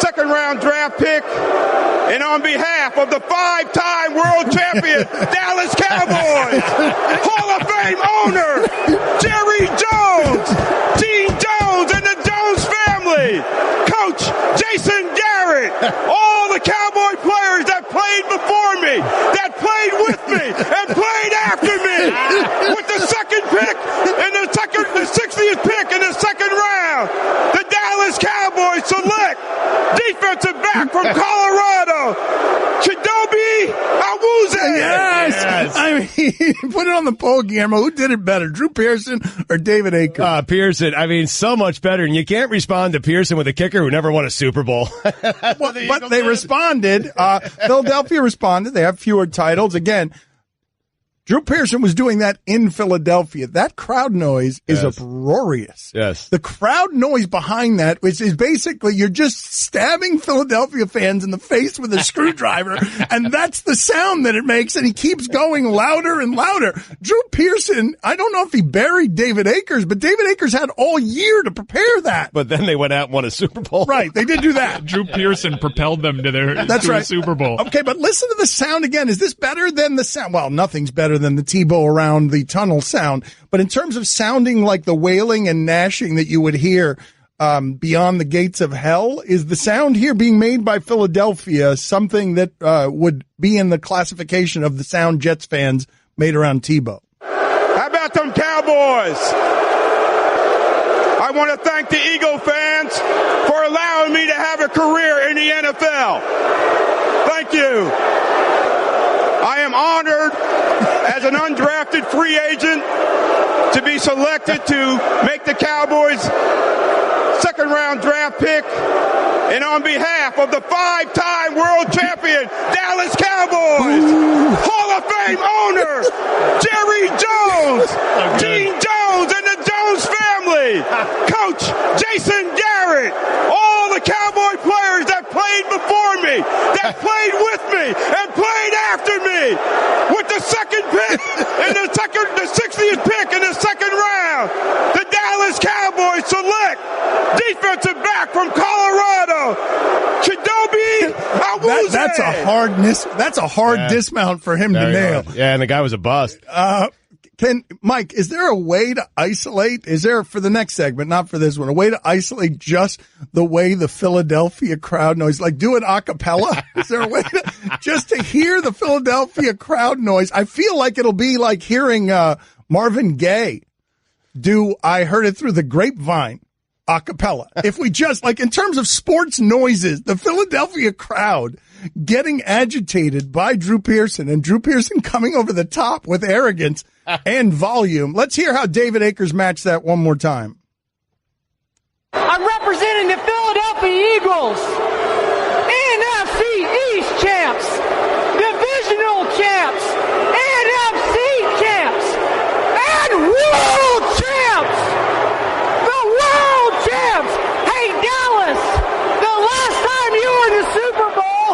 second-round draft pick. And on behalf of the five-time world champion Dallas Cowboys, Hall of Fame owner Jerry Jones, Gene Jones, and the Jones family, Coach Jason Garrett, all the Cowboy players that played before me, that played with me, and played after me, with the second pick and the 60th pick in the second round, the Dallas Cowboys select defensive back from Colorado, Chidobe Awuzie. Yes. I mean, put it on the poll, Guillermo. Who did it better, Drew Pearson or David Akers? Pearson. I mean, so much better. And you can't respond to Pearson with a kicker who never won a Super Bowl. But they responded. Philadelphia responded. They have fewer titles. Again, Drew Pearson was doing that in Philadelphia. That crowd noise is uproarious. Yes. The crowd noise behind that, which is basically you're just stabbing Philadelphia fans in the face with a screwdriver, and that's the sound that it makes, and he keeps going louder and louder. Drew Pearson, I don't know if he buried David Akers, but David Akers had all year to prepare that. But then they went out and won a Super Bowl. Right, they did do that. Drew Pearson propelled them to a Super Bowl. Okay, but listen to the sound again. Is this better than the sound? Well, nothing's better than the Tebow around the tunnel sound. But in terms of sounding like the wailing and gnashing that you would hear beyond the gates of hell, is the sound here being made by Philadelphia something that would be in the classification of the sound Jets fans made around Tebow? How about them Cowboys? I want to thank the Eagle fans for allowing me to have a career in the NFL. Thank you. I am honored as an undrafted free agent to be selected to make the Cowboys' second-round draft pick. And on behalf of the 5-time world champion Dallas Cowboys, Hall of Fame owner Jerry Jones, Gene Jones, and the Jones family, Coach Jason Garrett, all the Cowboy players that played before me, that played with me, and played after me, with the second pick in the 60th pick in the second round, the Dallas Cowboys select defensive back from Colorado, Chidobe Awuzie. That's a hard dismount for him to nail. Yeah, and the guy was a bust. Mike, is there a way to isolate? Is there, for the next segment, not for this one, a way to isolate just the way the Philadelphia crowd noise? Like do it a cappella? Is there a way just to hear the Philadelphia crowd noise? I feel like it'll be like hearing Marvin Gaye do I Heard It Through the Grapevine a cappella. If we just, like in terms of sports noises, the Philadelphia crowd getting agitated by Drew Pearson and Drew Pearson coming over the top with arrogance and volume. Let's hear how David Akers matched that one more time. I'm representing the Philadelphia Eagles, NFC East champs, divisional champs, NFC champs, and world champs. The world champs. Hey, Dallas, the last time you were in the Super Bowl,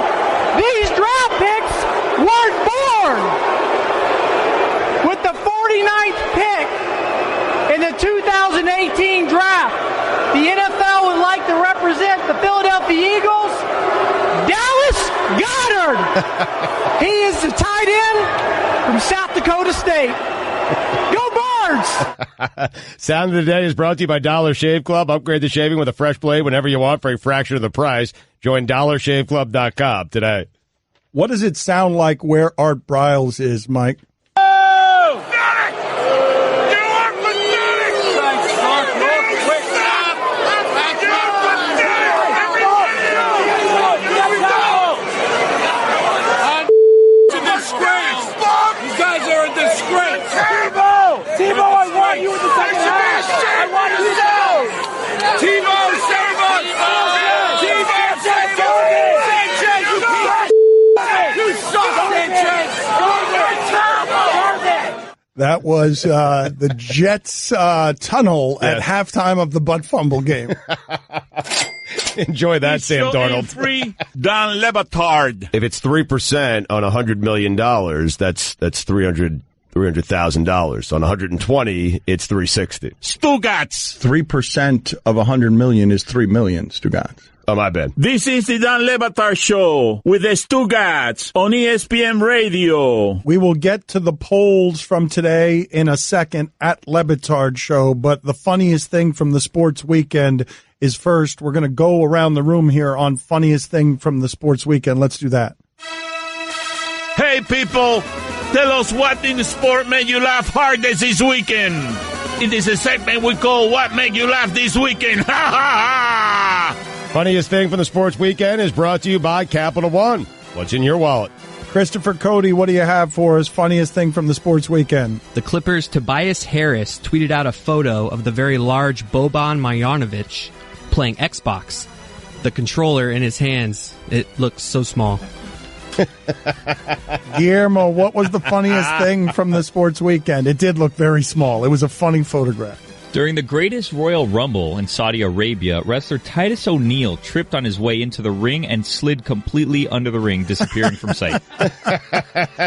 these draft picks weren't born. With the 49th pick in the 2018 draft, the NFL would like to represent the Philadelphia Eagles, Dallas Goedert. He is the tight end from South Dakota State. Go Bards! Sound of the Day is brought to you by Dollar Shave Club. Upgrade the shaving with a fresh blade whenever you want for a fraction of the price. Join DollarShaveClub.com today. What does it sound like where Art Briles is, Mike? Tebow, I want you in the second half. I want you to go. Tebow, save us. Sanchez, That was the Jets tunnel at halftime of the butt fumble game. Enjoy that, Sam Darnold. Free Don Batard. If it's 3% on $100 million, that's $300,000. On 120, it's 360. Stugotz. 3% of 100 million is 3 million, Stugotz. Oh, my bad. This is the Don Le Batard Show with the Stugotz on ESPN Radio. We will get to the polls from today in a second at Le Batard Show, but the funniest thing from the sports weekend is first. We're going to go around the room here on funniest thing from the sports weekend. Let's do that. Hey, people. Tell us what in the sport made you laugh hardest this weekend. It is a segment we call What Made You Laugh This Weekend. Ha ha ha! Funniest thing from the sports weekend is brought to you by Capital One. What's in your wallet? Christopher Cody, what do you have for us? Funniest thing from the sports weekend. The Clippers' Tobias Harris tweeted out a photo of the very large Boban Marjanovic playing Xbox. The controller in his hands, it looks so small. Guillermo, what was the funniest thing from the sports weekend? It did look very small. It was a funny photograph. During the greatest Royal Rumble in Saudi Arabia, wrestler Titus O'Neil tripped on his way into the ring and slid completely under the ring, disappearing from sight.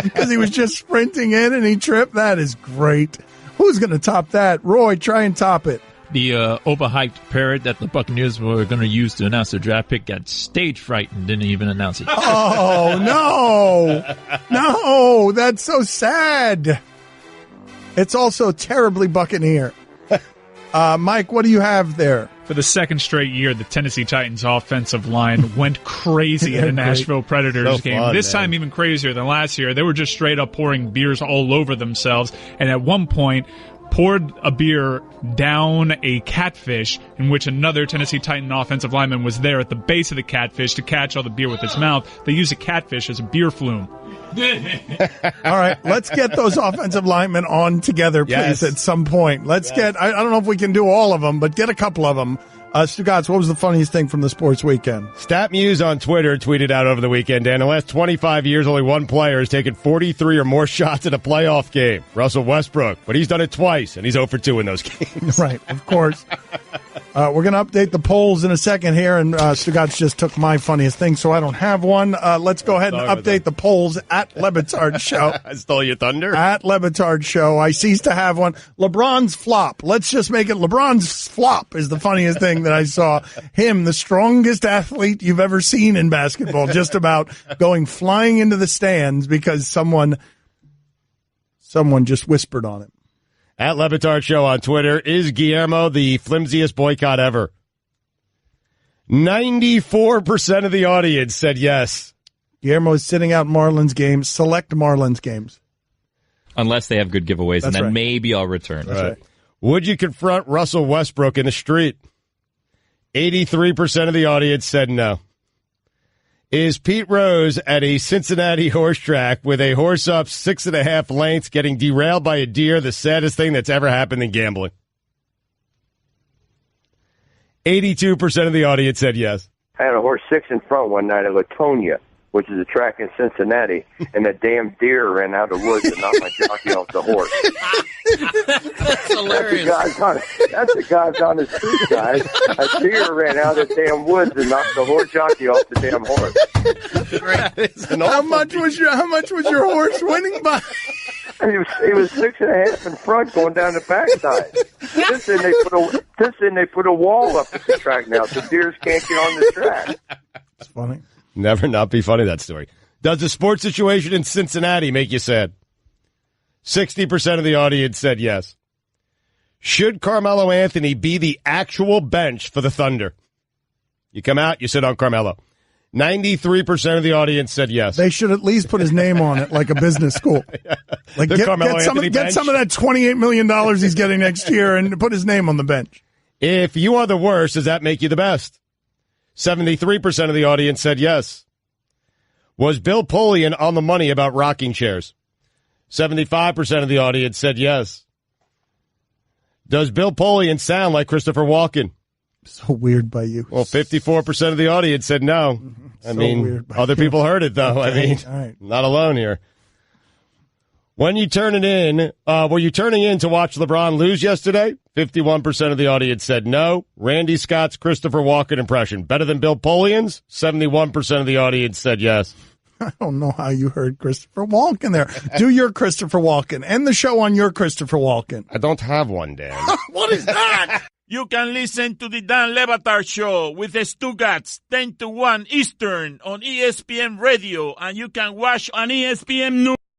Because he was just sprinting in and he tripped? That is great. Who's going to top that? Roy, try and top it. The overhyped parrot that the Buccaneers were going to use to announce their draft pick got stage fright and didn't even announce it. Oh, no. No, that's so sad. It's also terribly Buccaneer. Mike, what do you have there? For the second straight year, the Tennessee Titans offensive line went crazy in the Nashville Predators game. Fun, this time even crazier than last year. They were just straight up pouring beers all over themselves, and at one point poured a beer down a catfish in which another Tennessee Titan offensive lineman was there at the base of the catfish to catch all the beer with his mouth. They use a catfish as a beer flume. All right, let's get those offensive linemen on together, please, at some point. Let's get, I don't know if we can do all of them, but get a couple of them. Stugotz, what was the funniest thing from the sports weekend? StatMuse on Twitter tweeted out over the weekend, Dan, in the last 25 years, only one player has taken 43 or more shots in a playoff game. Russell Westbrook. But he's done it twice, and he's 0 for 2 in those games. Right, of course. We're going to update the polls in a second here, and Stugotz just took my funniest thing, so I don't have one. Let's go ahead and update the polls at Lebitard Show. I stole your thunder. At Lebitard Show. I cease to have one. LeBron's flop. Let's just make it LeBron's flop is the funniest thing that I saw. Him, the strongest athlete you've ever seen in basketball, just about going flying into the stands because someone just whispered on him. At Lebitard Show on Twitter, is Guillermo the flimsiest boycott ever? 94% of the audience said yes. Guillermo is sitting out Marlins games, select Marlins games. Unless they have good giveaways, and then maybe I'll return. That's right. Would you confront Russell Westbrook in the street? 83% of the audience said no. Is Pete Rose at a Cincinnati horse track with a horse up 6.5 lengths getting derailed by a deer the saddest thing that's ever happened in gambling? 82% of the audience said yes. I had a horse 6 in front one night at Latonia, which is a track in Cincinnati, and that damn deer ran out of the woods and knocked my jockey off the horse. That's hilarious. That's the guy's on the street, guys. A deer ran out of the damn woods and knocked the horse jockey off the damn horse. How much was your horse winning by? He was 6.5 in front going down the backside. Since then they put a wall up at the track now, so deers can't get on the track. It's funny. Never not be funny, that story. Does the sports situation in Cincinnati make you sad? 60% of the audience said yes. Should Carmelo Anthony be the actual bench for the Thunder? You come out, you sit on Carmelo. 93% of the audience said yes. They should at least put his name on it like a business school. Like get some of that $28 million he's getting next year and put his name on the bench. If you are the worst, does that make you the best? 73% of the audience said yes. Was Bill Polian on the money about rocking chairs? 75% of the audience said yes. Does Bill Polian sound like Christopher Walken? So weird by you. Well, 54% of the audience said no. I mean, other people heard it, though. Okay. I mean, right. Not alone here. When you turn it in, were you turning in to watch LeBron lose yesterday? 51% of the audience said no. Randy Scott's Christopher Walken impression, better than Bill Polian's? 71% of the audience said yes. I don't know how you heard Christopher Walken there. Do your Christopher Walken. End the show on your Christopher Walken. I don't have one, Dan. What is that? You can listen to the Dan Le Batard Show with the Stugotz 10 to 1 Eastern on ESPN Radio, and you can watch on ESPN News.